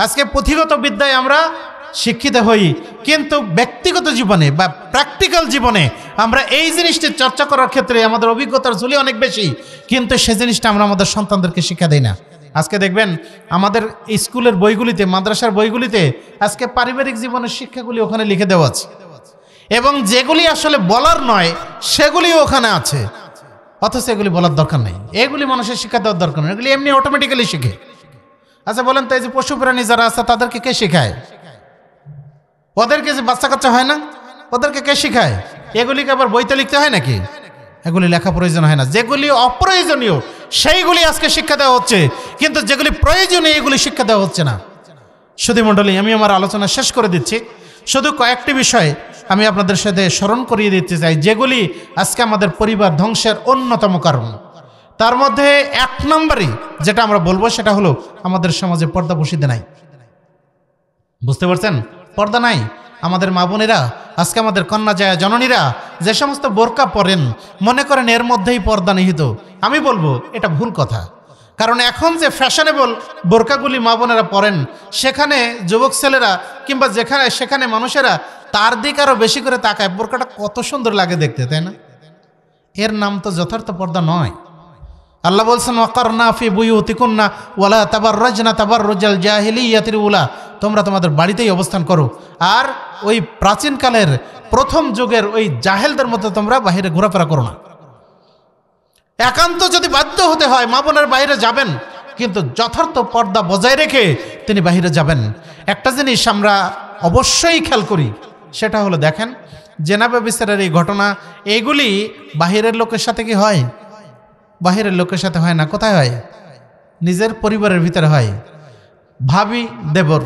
আজকে পুঁথিগত বিদ্যায় আমরা শিক্ষিত হই, কিন্তু ব্যক্তিগত জীবনে বা প্র্যাকটিক্যাল জীবনে আমরা এই জিনিসটি চর্চা করার ক্ষেত্রে আমাদের অভিজ্ঞতার ঝুলি অনেক বেশি, কিন্তু সে জিনিসটা আমরা আমাদের সন্তানদেরকে শিক্ষা দেই না। আজকে দেখবেন আমাদের স্কুলের বইগুলিতে, মাদ্রাসার বইগুলিতে আজকে পারিবারিক জীবনের শিক্ষাগুলি ওখানে লিখে দেওয়া আছে, এবং যেগুলি আসলে বলার নয় সেগুলিও ওখানে আছে, অথচ এগুলি বলার দরকার নেই। এগুলি মানুষের শিক্ষা দেওয়ার দরকার নেই, এগুলি এমনি অটোমেটিক্যালি শিখে। আচ্ছা বলেন তো, এই যে পশু প্রাণী যারা আছে তাদেরকে কে শেখায়? ওদেরকে যে বাচ্চা কাচ্চা হয় না, ওদেরকে কে শেখায়? এগুলিকে আবার বইতে লিখতে হয় নাকি? এগুলি লেখা প্রয়োজন হয় না। যেগুলি অপ্রয়োজনীয় সেইগুলি আজকে শিক্ষা দেওয়া হচ্ছে, কিন্তু যেগুলি প্রয়োজনীয় এগুলি শিক্ষা দেওয়া হচ্ছে না। সুধী মণ্ডলী, আমি আমার আলোচনা শেষ করে দিচ্ছি। শুধু কয়েকটি বিষয় আমি আপনাদের সাথে স্মরণ করিয়ে দিতে চাই, যেগুলি আজকে আমাদের পরিবার ধ্বংসের অন্যতম কারণ। তার মধ্যে 1 নম্বরই যেটা আমরা বলবো সেটা হলো আমাদের সমাজে পর্দা বসিতে নাই। বুঝতে পারছেন? পর্দা নাই। আমাদের মা বোনেরা, আজকে আমাদের কন্যা যায় জননীরা যে সমস্ত বোরকা পরেন, মনে করেন এর মধ্যেই পর্দা নিহিত। আমি বলবো এটা ভুল কথা। কারণ এখন যে ফ্যাশনেবল বোরকাগুলি মা বোনেরা পরেন, সেখানে যুবক ছেলেরা কিংবা সেখানে মানুষেরা তার দিক আরও বেশি করে তাকায়। বোরকাটা কত সুন্দর লাগে দেখতে, তাই না? এর নাম তো যথার্থ পর্দা নয়। আল্লাহ বলছেন, ওয়াকারনা ফি বুয়ুতিকুন্না ওয়ালা তাবাররাজনা তাবাররুজাল জাহিলিয়াতিল উলা, তোমরা তোমাদের বাড়িতেই অবস্থান করো, আর ওই প্রাচীনকালের প্রথম যুগের ওই জাহেলদের মতো তোমরা বাইরে ঘোরাফেরা করো না। একান্ত যদি বাধ্য হতে হয় মা বোনের বাইরে যাবেন, কিন্তু যথার্থ পর্দা বজায় রেখে তিনি বাইরে যাবেন। একটা জিনিস আমরা অবশ্যই খেয়াল করি, সেটা হলো দেখেন জেনা ব্যভিচারের এই ঘটনা, এইগুলি বাহিরের লোকের সাথে কি হয়? বাহিরের লোকের সাথে হয় না। কোথায় হয়? নিজের পরিবারের ভিতরে হয়। ভাবি, দেবর,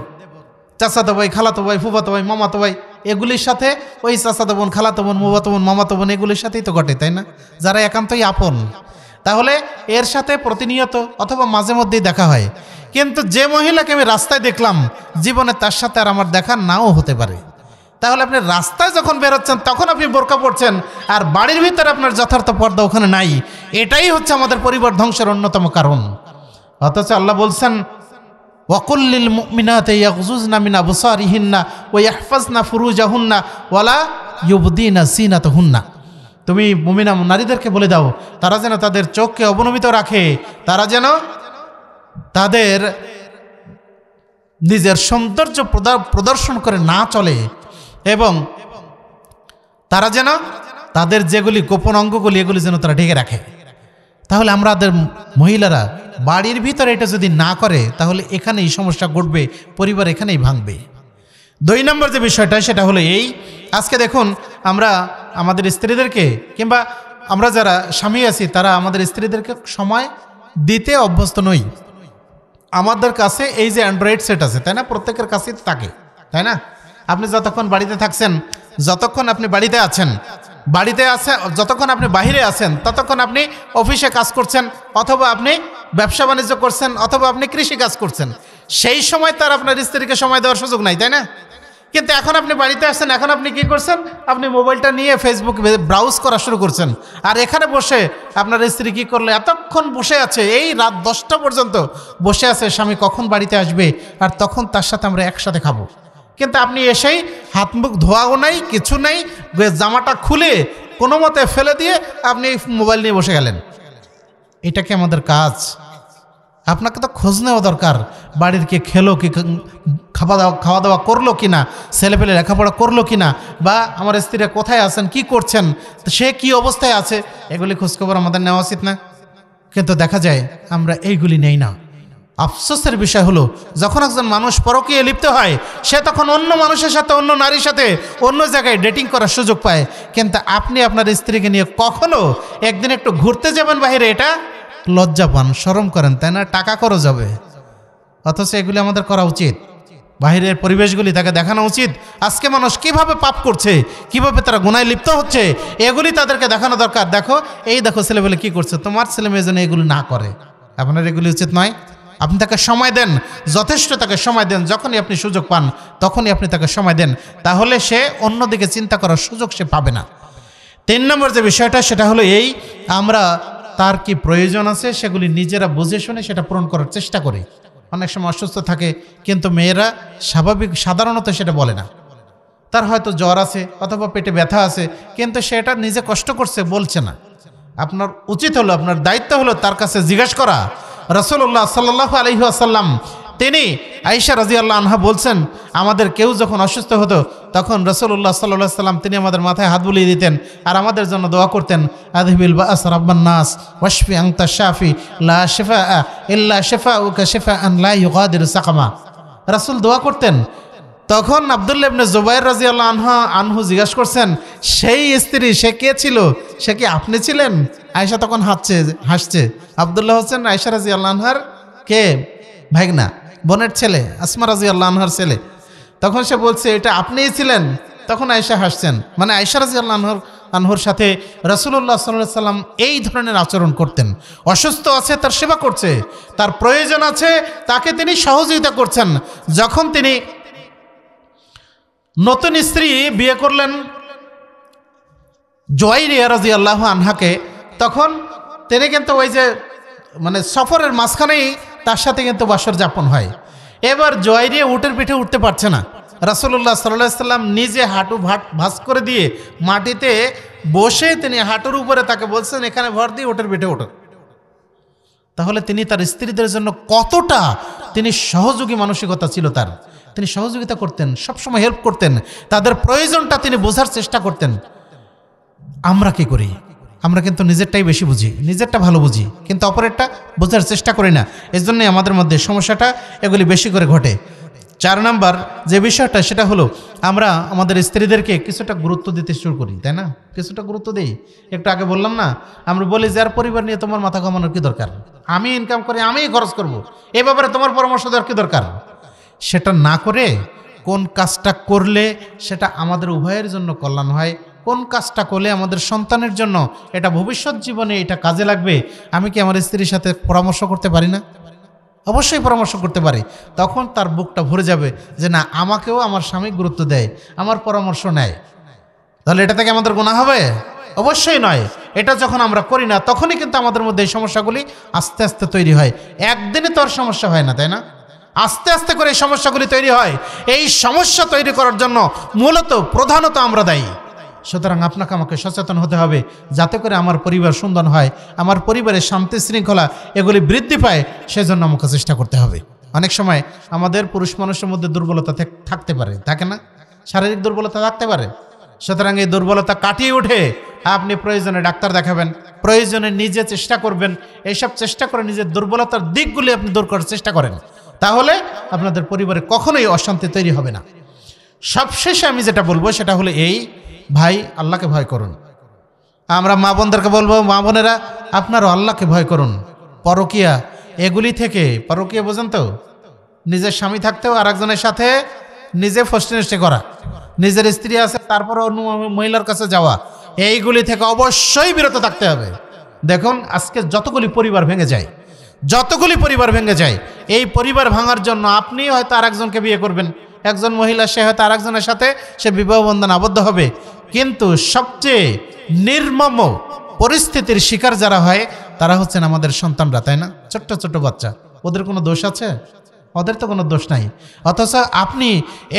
চাচাতো ভাই, খালাতো ভাই, ফুফাতো ভাই, মামাতো ভাই, এগুলির সাথে ওই চাচাতো বোন, খালাতো বোন, মুবাতো বোন, মামাতো বোন, এগুলির সাথেই তো ঘটে, তাই না? যারা একান্তই আপন, তাহলে এর সাথে প্রতিনিয়ত অথবা মাঝে মধ্যেই দেখা হয়। কিন্তু যে মহিলাকে আমি রাস্তায় দেখলাম, জীবনে তার সাথে আর আমার দেখা নাও হতে পারে। তাহলে আপনি রাস্তায় যখন বেরোচ্ছেন তখন আপনি বোরকা পরছেন, আর বাড়ির ভিতরে আপনার যথার্থ পর্দা ওখানে নাই। এটাই হচ্ছে আমাদের পরিবার ধ্বংসের অন্যতম কারণ। অথচ আল্লাহ বলছেন, ওয়াকুল্লিল মুমিনাতি ইয়াগযুজনা মিন আবসারিহিন্না ওয়া ইয়াহফাজনা ফুরুজাহুন্না ওয়ালা ইউবদিনা জিনাতাহুন্না। তুমি মুমিনা নারীদেরকে বলে দাও তারা যেন তাদের চোখকে অবনমিত রাখে, তারা যেন তাদের নিজের সৌন্দর্য প্রদর্শন করে না চলে, এবং তারা যেন তাদের যেগুলি গোপন অঙ্গগুলি এগুলি যেন তারা ঢেকে রাখে। তাহলে আমাদের মহিলারা বাড়ির ভিতরে এটা যদি না করে, তাহলে এখানেই সমস্যা ঘটবে, পরিবার এখানেই ভাঙবে। 2 নম্বর যে বিষয়টা সেটা হলো এই, আজকে দেখুন আমরা আমাদের স্ত্রীদেরকে কিংবা আমরা যারা স্বামী আছি তারা আমাদের স্ত্রীদেরকে সময় দিতে অভ্যস্ত নই। আমাদের কাছে এই যে অ্যান্ড্রয়েড সেট আছে, তাই না? প্রত্যেকের কাছেই থাকে, তাই না? আপনি যতক্ষণ বাড়িতে থাকছেন, যতক্ষণ আপনি বাড়িতে আছেন, যতক্ষণ আপনি বাহিরে আছেন, ততক্ষণ আপনি অফিসে কাজ করছেন, অথবা আপনি ব্যবসা বাণিজ্য করছেন, অথবা আপনি কৃষি কাজ করছেন। সেই সময় তার আপনার স্ত্রীকে সময় দেওয়ার সুযোগ নাই, তাই না? কিন্তু এখন আপনি বাড়িতে আসছেন, এখন আপনি কি করছেন? আপনি মোবাইলটা নিয়ে ফেসবুক ব্রাউজ করা শুরু করছেন, আর এখানে বসে আপনার স্ত্রী কি করলে এতক্ষণ বসে আছে, এই রাত 10টা পর্যন্ত বসে আছে, স্বামী কখন বাড়িতে আসবে আর তখন তার সাথে আমরা একসাথে খাবো। কিন্তু আপনি এসেই হাত মুখ ধোয়াও নাই, কিছু নেই, জামাটা খুলে কোনো মতে ফেলে দিয়ে আপনি মোবাইল নিয়ে বসে গেলেন। এটা কি আমাদের কাজ? আপনাকে তো খোঁজ নেওয়া দরকার, বাড়ির কে খেলো কি, খাওয়া দাওয়া করলো কি না, ছেলেপেলে লেখাপড়া করলো কি না, বা আমার স্ত্রীরা কোথায় আছেন, কি করছেন, সে কি অবস্থায় আছে, এগুলি খোঁজখবর আমাদের নেওয়া উচিত না? কিন্তু দেখা যায় আমরা এইগুলি নেই না। আফসোসের বিষয় হলো, যখন একজন মানুষ পরকীয়ায় লিপ্ত হয়, সে তখন অন্য মানুষের সাথে, অন্য নারীর সাথে, অন্য জায়গায় ডেটিং করার সুযোগ পায়। কিন্তু আপনি আপনার স্ত্রীকে নিয়ে কখনো একদিন একটু ঘুরতে যাবেন বাইরে, এটা লজ্জা পান, শরম করেন, তাই না? টাকা খরচ হবে, অথচ এগুলি আমাদের করা উচিত। বাহিরের পরিবেশগুলি তাকে দেখানো উচিত। আজকে মানুষ কিভাবে পাপ করছে, কিভাবে তারা গুনায় লিপ্ত হচ্ছে, এগুলি তাদেরকে দেখানো দরকার। দেখো, এই দেখো ছেলেবেলে কি করছে, তোমার ছেলে মেয়ে যেন এগুলি না করে। আপনার এগুলি উচিত নয়। আপনি তাকে সময় দেন, যথেষ্ট তাকে সময় দেন। যখনই আপনি সুযোগ পান তখনই আপনি তাকে সময় দেন, তাহলে সে অন্যদিকে চিন্তা করার সুযোগ সে পাবে না। 3 নম্বর যে বিষয়টা সেটা হলো এই, আমরা তার কি প্রয়োজন আছে সেগুলি নিজেরা বুঝে শুনে সেটা পূরণ করার চেষ্টা করি। অনেক সময় অসুস্থ থাকে কিন্তু মেয়েরা সাধারণত সেটা বলে না। তার হয়তো জ্বর আছে অথবা পেটে ব্যথা আছে, কিন্তু সেটা নিজে কষ্ট করছে বলছে না। আপনার উচিত হলো, আপনার দায়িত্ব হলো তার কাছে জিজ্ঞাসা করা। রাসূলুল্লাহ সাল্লাল্লাহু আলাইহি ওয়াসাল্লাম তিনি আয়েশা রাদিয়াল্লাহু আনহা বলছেন, আমাদের কেউ যখন অসুস্থ হতো তখন রাসূলুল্লাহ সাল্লাল্লাহু আলাইহি ওয়াসাল্লাম তিনি আমাদের মাথায় হাত বুলিয়ে দিতেন আর আমাদের জন্য দোয়া করতেন, আযহিবিল বা'স রাব্বান নাস ওয়াশফি আনতা শাফি লা শিফাআ ইল্লা শিফাউকা শিফাআন লা ইউগাদিরু সাকামা। রাসূল দোয়া করতেন। তখন আব্দুল্লাহ ইবনে জুবাইর রাদিয়াল্লাহু আনহু জিজ্ঞাসা করছেন, সেই স্ত্রী সে কে ছিল? সে কি আপনি ছিলেন? আয়েশা তখন হাসছে। আব্দুল্লাহ হচ্ছেন আয়েশা রাদিয়াল্লাহু আনহার কে? ভাগনা, বোনের ছেলে, আসমা রাদিয়াল্লাহু আনহার ছেলে। তখন সে বলছে, এটা আপনিই ছিলেন। তখন আয়েশা হাসছেন, মানে আয়েশা রাদিয়াল্লাহু আনহুর সাথে রাসূলুল্লাহ সাল্লাল্লাহু আলাইহি ওয়াসাল্লাম এই ধরনের আচরণ করতেন। অসুস্থ আছে তার সেবা করছে, তার প্রয়োজন আছে তাকে তিনি সহযোগিতা করছেন। যখন তিনি নতুন স্ত্রী বিয়ে করলেন জুয়াইরিয়া রাদিয়াল্লাহু আনহাকে, তখন তিনি কিন্তু ওই যে মানে সফরের মাঝখানেই তার সাথে কিন্তু বাসর যাপন হয়। এবার জুয়াইরিয়া উটের পিঠে উঠতে পারছে না। রাসূলুল্লাহ সাল্লাল্লাহু আলাইহি ওয়াসাল্লাম নিজে হাঁটু ভাঁজ করে দিয়ে মাটিতে বসে তিনি হাঁটুর উপরে তাকে বলছেন, এখানে ভর দিয়ে উটের পিঠে ওঠো। তাহলে তিনি তার স্ত্রীদের জন্য কতটা তিনি সহযোগী মানসিকতা ছিল তার। তিনি সহযোগিতা করতেন, সবসময় হেল্প করতেন, তাদের প্রয়োজনটা তিনি বোঝার চেষ্টা করতেন। আমরা কি করি? আমরা কিন্তু নিজেরটাই বেশি বুঝি, নিজেরটা ভালো বুঝি, কিন্তু অপরেরটা বোঝার চেষ্টা করি না। এই জন্যই আমাদের মধ্যে সমস্যাটা এগুলি বেশি করে ঘটে। 4 নম্বর যে বিষয়টা সেটা হলো আমরা আমাদের স্ত্রীদেরকে কিছুটা গুরুত্ব দিতে শুরু করি, তাই না? কিছুটা গুরুত্ব দিই। একটু আগে বললাম না, আমরা বলি যে আর পরিবার নিয়ে তোমার মাথা ঘামানোর কি দরকার, আমি ইনকাম করি আমিই খরচ করব, এ ব্যাপারে তোমার পরামর্শ দেওয়ার কি দরকার? সেটা না করে কোন কাজটা করলে সেটা আমাদের উভয়ের জন্য কল্যাণ হয়, কোন কাজটা করলে আমাদের সন্তানের জন্য এটা ভবিষ্যৎ জীবনে এটা কাজে লাগবে, আমি কি আমার স্ত্রীর সাথে পরামর্শ করতে পারি না? অবশ্যই পরামর্শ করতে পারি। তখন তার বুকটা ভরে যাবে যে না, আমাকেও আমার স্বামী গুরুত্ব দেয়, আমার পরামর্শ নেয়। তাহলে এটা থেকে আমাদের গুনাহ হবে? অবশ্যই নয়। এটা যখন আমরা করি না তখনই কিন্তু আমাদের মধ্যে এই সমস্যাগুলি আস্তে আস্তে তৈরি হয়। একদিনে তো আর সমস্যা হয় না, তাই না? আস্তে আস্তে করে এই সমস্যাগুলি তৈরি হয়। এই সমস্যা তৈরি করার জন্য মূলত প্রধানত আমরা দায়ী। সুতরাং আপনাকে আমাকে সচেতন হতে হবে যাতে করে আমার পরিবার সুন্দর হয়, আমার পরিবারের শান্তি শৃঙ্খলা এগুলি বৃদ্ধি পায়, সেজন্য আমাকে চেষ্টা করতে হবে। অনেক সময় আমাদের পুরুষ মানুষের মধ্যে দুর্বলতা থাকতে পারে, থাকে না? শারীরিক দুর্বলতা থাকতে পারে। সুতরাং এই দুর্বলতা কাটিয়ে উঠে আপনি প্রয়োজনে ডাক্তার দেখাবেন, প্রয়োজনে নিজে চেষ্টা করবেন। এইসব চেষ্টা করে নিজের দুর্বলতার দিকগুলি আপনি দূর করার চেষ্টা করেন, তাহলে আপনাদের পরিবারে কখনোই অশান্তি তৈরি হবে না। সবশেষে আমি যেটা বলবো সেটা হলো এই, ভাই আল্লাহকে ভয় করুন। আমরা মা বোনদেরকে বলবো, মা বোনেরা আপনারও আল্লাহকে ভয় করুন। পরকীয়া এগুলি থেকে, পরকীয়া বোঝেন তো, নিজের স্বামী থাকতেও আরেকজনের সাথে নিজে ফষ্টিনষ্টি করা, নিজের স্ত্রী আছে তারপর অন্য মহিলার কাছে যাওয়া, এইগুলি থেকে অবশ্যই বিরত থাকতে হবে। দেখুন আজকে যতগুলি পরিবার ভেঙে যায়, এই পরিবার ভাঙার জন্য আপনি হয়তো আরেকজনকে বিয়ে করবেন, একজন মহিলা সে হয়তো আরেকজনের সাথে সে বিবাহ বন্ধন আবদ্ধ হবে, কিন্তু সবচেয়ে নির্মম পরিস্থিতির শিকার যারা হয় তারা হচ্ছেন আমাদের সন্তানরা, তাই না? ছোট্ট ছোট্ট বাচ্চা, ওদের কোনো দোষ আছে? ওদের তো কোনো দোষ নাই। অথচ আপনি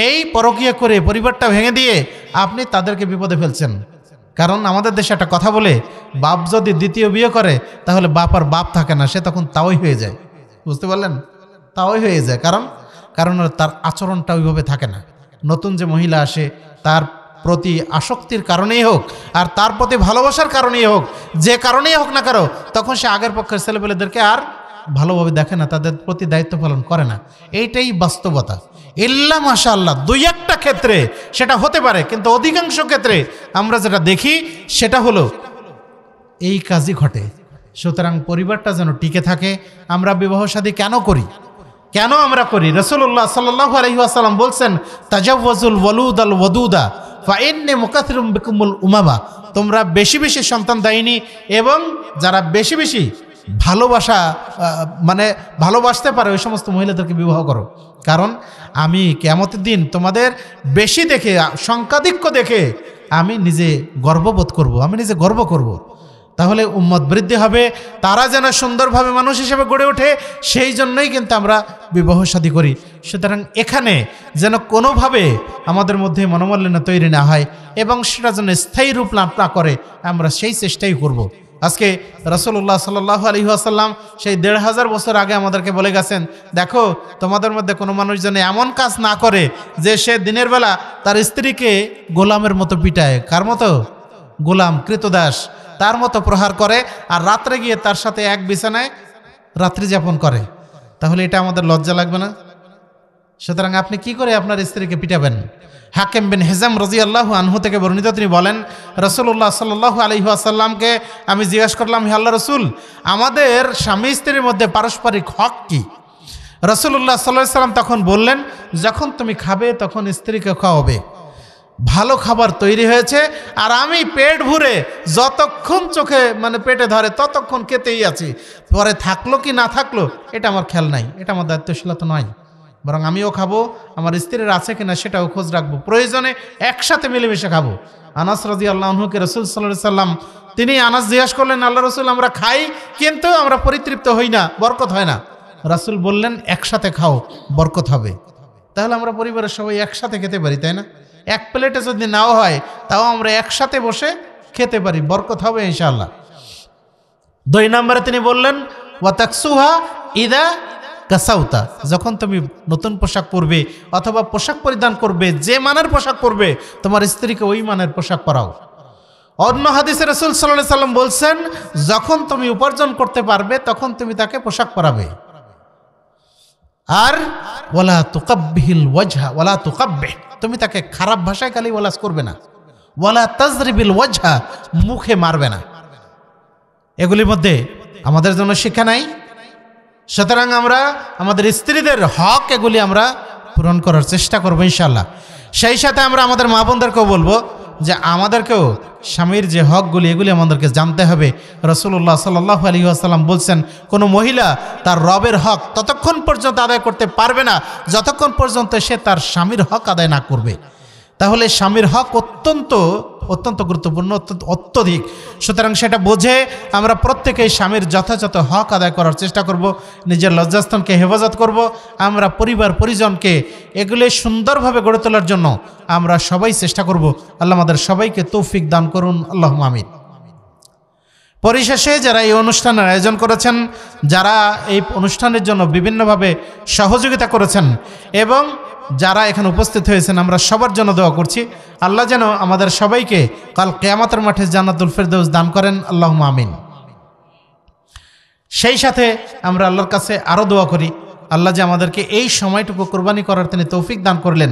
এই পরকীয়া করে পরিবারটা ভেঙে দিয়ে আপনি তাদেরকে বিপদে ফেলছেন। কারণ আমাদের দেশে একটা কথা বলে, বাপ যদি দ্বিতীয় বিয়ে করে তাহলে বাপ আর বাপ থাকে না, সে তখন তাওই হয়ে যায়। বুঝতে পারলেন? তাওই হয়ে যায়। কারণ তার আচরণটা ওইভাবে থাকে না। নতুন যে মহিলা আসে তার প্রতি আসক্তির কারণেই হোক আর তার প্রতি ভালোবাসার কারণেই হোক, যে কারণেই হোক না কারো, তখন সে আগের পক্ষের ছেলেপেলেদেরকে আর ভালোভাবে দেখে না, তাদের প্রতি দায়িত্ব পালন করে না। এইটাই বাস্তবতা। ইল্লা মাশাআল্লাহ 2-1টা ক্ষেত্রে সেটা হতে পারে, কিন্তু অধিকাংশ ক্ষেত্রে আমরা যেটা দেখি সেটা হলো এই কাজই ঘটে। সুতরাং পরিবারটা যেন টিকে থাকে। আমরা বিবাহ শাদী কেন করি, কেন আমরা করি? রাসূলুল্লাহ সাল্লাল্লাহু আলাইহি ওয়াসাল্লাম বলছেন, তাজাওয়াজুল ওয়ালুদাল ওয়াদুদা ফাইন্নী মুকাথিরুম বিকুমুল উমামা। তোমরা বেশি বেশি সন্তান দায়নি এবং যারা বেশি বেশি ভালোবাসতে পারে ওই সমস্ত মহিলাদেরকে বিবাহ করো। কারণ আমি কিয়ামতের দিন তোমাদের বেশি দেখে, সংখ্যাধিক্য দেখে আমি নিজে গর্ববোধ করব, আমি নিজে গর্ব করব। তাহলে উম্মত বৃদ্ধি হবে, তারা যেন সুন্দরভাবে মানুষ হিসেবে গড়ে ওঠে, সেই জন্যই কিন্তু আমরা বিবাহ শাদী করি। সুতরাং এখানে যেন কোনোভাবে আমাদের মধ্যে মনোমালিন্য তৈরি না হয় এবং সেটা যেন স্থায়ী রূপ লাভ না করে, আমরা সেই চেষ্টাই করব। আজকে রাসূলুল্লাহ সাল্লাল্লাহু আলাইহি ওয়াসাল্লাম সেই ১৫০০ বছর আগে আমাদেরকে বলে গেছেন, দেখো তোমাদের মধ্যে কোনো মানুষ যেন এমন কাজ না করে যে সে দিনের বেলা তার স্ত্রীকে গোলামের মতো পিটায়, কার মতো? গোলাম, কৃতদাস, তার মতো প্রহার করে, আর রাত্রে গিয়ে তার সাথে এক বিছানায় রাত্রি যাপন করে। তাহলে এটা আমাদের লজ্জা লাগবে না? সুতরাং আপনি কি করে আপনার স্ত্রীকে পিটাবেন? হাকিম বিন হিজাম রাদিয়াল্লাহু আনহু থেকে বর্ণিত, তিনি বলেন, রাসূলুল্লাহ সাল্লাল্লাহু আলাইহি ওয়াসাল্লামকে আমি জিজ্ঞাসা করলাম, হে আল্লাহর রাসূল, আমাদের স্বামী স্ত্রীর মধ্যে পারস্পরিক হক কি? রাসূলুল্লাহ সাল্লাল্লাহু আলাইহি ওয়াসাল্লাম তখন বললেন, যখন তুমি খাবে তখন স্ত্রীকে খাওয়াবে, ভালো খাবার তৈরি হয়েছে, আর আমি পেট ভরে যতক্ষণ চোখে পেটে ধরে ততক্ষণ খেতেই আছি, পরে থাকলো কি না থাকলো এটা আমার খেয়াল নাই, এটা আমার দায়িত্বশীলতা নয়, বরং আমিও খাবো, আমার স্ত্রীর আছে কিনা সেটাও খোঁজ রাখবো, প্রয়োজনে একসাথে মিলেমিশে খাবো। আনাস রাদিয়াল্লাহু আনহুকে রাসূল সাল্লাল্লাহু আলাইহি সাল্লাম, তিনি আনাস জিজ্ঞাসা করলেন, আল্লাহ রাসূল, আমরা খাই কিন্তু আমরা পরিতৃপ্ত হই না, বরকত হয় না। রাসূল বললেন, একসাথে খাও, বরকত হবে। তাহলে আমরা পরিবারের সবাই একসাথে খেতে পারি, তাই না? এক প্লেটে যদি নাও হয় তাও আমরা একসাথে বসে খেতে পারি, বরকত হবে ইনশাআল্লাহ। ২ নম্বরে তিনি বললেন, ওয়া তাকসুহা ইদা কাসাউতা, যখন তুমি নতুন পোশাক পরবে অথবা পোশাক পরিধান করবে, যে মানের পোশাক পরবে তোমার স্ত্রীকে ওই মানের পোশাক পরাও। অন্য হাদিসে রাসূল সাল্লাল্লাহু আলাইহি সাল্লাম বলছেন, যখন তুমি উপার্জন করতে পারবে তখন তুমি তাকে পোশাক পরাবে। আর ওয়ালা তুকাব্বিহিল ওয়াজহা ওয়ালা তুকাব্বিহ, তুমি তাকে খারাপ ভাষায় গালি ওয়ালাজ করবে না। ওয়ালা তাজরিবিল ওয়াজহা, মুখে মারবে না। এগুলির মধ্যে আমাদের জন্য শিক্ষা নাই। সুতরাং আমরা আমাদের স্ত্রীদের হক এগুলি আমরা পূরণ করার চেষ্টা করবো ইনশাআল্লাহ। সেই সাথে আমরা আমাদের মা বোনদেরকেও বলবো যে আমাদেরকেও স্বামীর যে হকগুলি এগুলি আমাদেরকে জানতে হবে। রাসূলুল্লাহ সাল্লাল্লাহু আলাইহি ওয়াসাল্লাম বলছেন, কোনো মহিলা তার রবের হক ততক্ষণ পর্যন্ত আদায় করতে পারবে না যতক্ষণ পর্যন্ত সে তার স্বামীর হক আদায় না করবে। তাহলে স্বামীর হক অত্যন্ত অত্যন্ত গুরুত্বপূর্ণ, অত্যধিক। সুতরাং সেটা বুঝে আমরা প্রত্যেকেই স্বামীর যথাযথ হক আদায় করার চেষ্টা করব, নিজের লজ্জাস্থানকে হেফাজত করব। আমরা পরিবার পরিজনকে এগুলি সুন্দরভাবে গড়ে তোলার জন্য আমরা সবাই চেষ্টা করব। আল্লাহ আমাদের সবাইকে তৌফিক দান করুন, আল্লাহুম্মা আমিন। পরিশেষে যারা এই অনুষ্ঠানের আয়োজন করেছেন, যারা এই অনুষ্ঠানের জন্য বিভিন্নভাবে সহযোগিতা করেছেন এবং যারা এখানে উপস্থিত হয়েছেন, আমরা সবার জন্য দোয়া করছি। আল্লাহ যেন আমাদের সবাইকে কাল কিয়ামতের মাঠে জান্নাতুল ফেরদৌস দান করেন, আল্লাহুম্মা আমিন। সেই সাথে আমরা আল্লাহর কাছে আরও দোয়া করি, আল্লাহ যে আমাদেরকে এই সময়টুকু কোরবানি করার তিনি তৌফিক দান করলেন,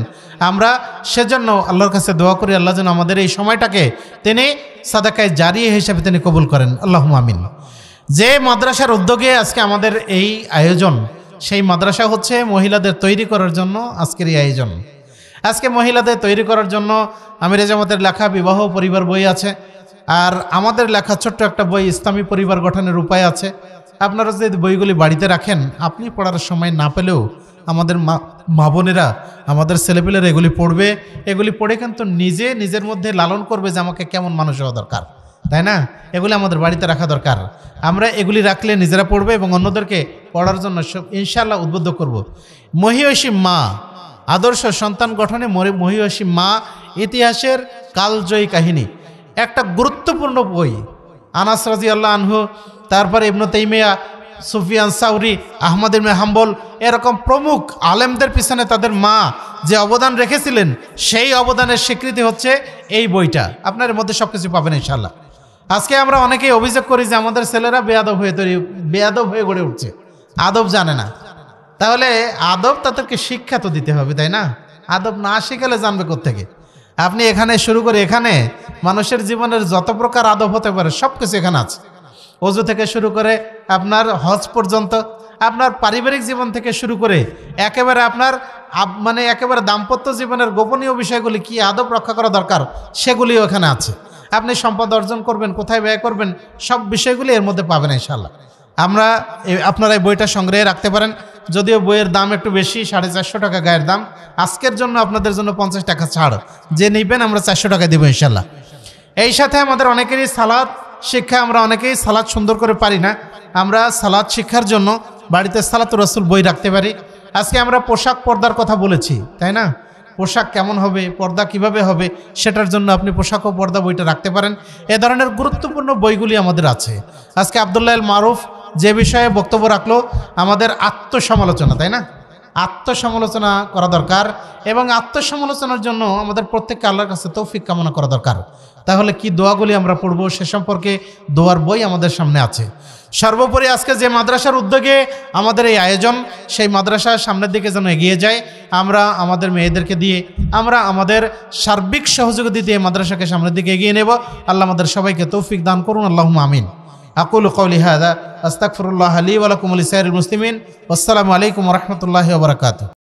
আমরা সেজন্য আল্লাহর কাছে দোয়া করি আল্লাহ যেন আমাদের এই সময়টাকে তিনি সাদাকায়ে জারিয়া হিসেবে তিনি কবুল করেন, আল্লাহুম্মা আমিন। যে মাদ্রাসার উদ্যোগে আজকে আমাদের এই আয়োজন, সেই মাদ্রাসা হচ্ছে মহিলাদের তৈরি করার জন্য আজকের এই আয়োজন। আজকে মহিলাদের তৈরি করার জন্য আমির জামাতের লেখা বিবাহ পরিবার বই আছে, আর আমাদের লেখা ছোট্ট একটা বই ইসলামী পরিবার গঠনের উপায় আছে। আপনারা যদি বইগুলি বাড়িতে রাখেন, আপনি পড়ার সময় না পেলেও আমাদের মা বোনেরা, আমাদের ছেলেপেলেরা এগুলি পড়বে। এগুলি পড়ে কিন্তু নিজের মধ্যে লালন করবে যে আমাকে কেমন মানুষ হওয়া দরকার, তাই না? এগুলি আমাদের বাড়িতে রাখা দরকার। আমরা এগুলি রাখলে নিজেরা পড়বে এবং অন্যদেরকে পড়ার জন্য ইনশাআল্লাহ উদ্বুদ্ধ করব। মহিয়সী মা, আদর্শ সন্তান গঠনে মহিয়সী মা ইতিহাসের কালজয়ী কাহিনী, একটা গুরুত্বপূর্ণ বই। আনাস রাদিয়াল্লাহু আনহু, তারপরে ইবনে তাইমিয়া, সুফিয়ান সাউরি, আহমদ ইবনে হাম্বল, এরকম প্রমুখ আলেমদের পিছনে তাদের মা যে অবদান রেখেছিলেন, সেই অবদানের স্বীকৃতি হচ্ছে এই বইটা। আপনার মধ্যে সব কিছু পাবেন ইনশাআল্লাহ। আজকে আমরা অনেকেই অভিযোগ করি যে আমাদের ছেলেরা বেয়াদব হয়ে গড়ে উঠছে, আদব জানে না। তাহলে আদব তাদেরকে শিক্ষা তো দিতে হবে, তাই না? আদব না শিখালে জানবে কোত্থেকে? আপনি এখানে শুরু করে এখানে মানুষের জীবনের যত প্রকার আদব হতে পারে সব কিছু এখানে আছে। অজু থেকে শুরু করে আপনার হজ পর্যন্ত, আপনার পারিবারিক জীবন থেকে শুরু করে একেবারে আপনার মানে একেবারে দাম্পত্য জীবনের গোপনীয় বিষয়গুলি কি আদব রক্ষা করা দরকার সেগুলিও এখানে আছে। আপনি সম্পদ অর্জন করবেন, কোথায় ব্যয় করবেন, সব বিষয়গুলি এর মধ্যে পাবেন ইনশাআল্লাহ। আপনারা এই বইটা সংগ্রহে রাখতে পারেন। যদিও বইয়ের দাম একটু বেশি, 450 টাকা গায়ের দাম। আজকের জন্য আপনাদের জন্য 50 টাকা ছাড়, যে নেবেন আমরা 400 টাকা দেবো ইনশাআল্লাহ। এই সাথে আমাদের অনেকেরই সালাদ শিক্ষা, আমরা অনেকেই সালাদ সুন্দর করে পারি না। আমরা সালাদ শিক্ষার জন্য বাড়িতে সালাতুর রাসূল বই রাখতে পারি। আজকে আমরা পোশাক পর্দার কথা বলেছি, তাই না? পোশাক কেমন হবে, পর্দা কিভাবে হবে, সেটার জন্য আপনি পোশাক ও পর্দা বইটা রাখতে পারেন। এ ধরনের গুরুত্বপূর্ণ বইগুলি আমাদের আছে। আজকে আব্দুল্লাহ আল মারুফ যে বিষয়ে বক্তব্য রাখলো, আমাদের আত্মসমালোচনা, তাই না? আত্মসমালোচনা করা দরকার, এবং আত্মসমালোচনার জন্য আমাদের প্রত্যেককে আল্লাহর কাছে তৌফিক কামনা করা দরকার। তাহলে কি দোয়াগুলি আমরা পড়বো সে সম্পর্কে দোয়ার বই আমাদের সামনে আছে। সর্বোপরি আজকে যে মাদ্রাসার উদ্যোগে আমাদের এই আয়োজন, সেই মাদ্রাসার সামনের দিকে যেন এগিয়ে যায়। আমরা আমাদের মেয়েদেরকে দিয়ে, আমরা আমাদের সার্বিক সহযোগিতা দিয়ে মাদ্রাসাকে সামনের দিকে এগিয়ে নেব। আল্লাহ আমাদের সবাইকে তৌফিক দান করুন, আল্লাহুম্মা আমিন। আকুলু কওলি হাযা আস্তাগফিরুল্লাহ লি ওয়া লাকুম ওয়া লিসাইরিল মুসলিমিন। আসসালামু আলাইকুম ওয়া রাহমাতুল্লাহি ওয়া বারাকাতুহু।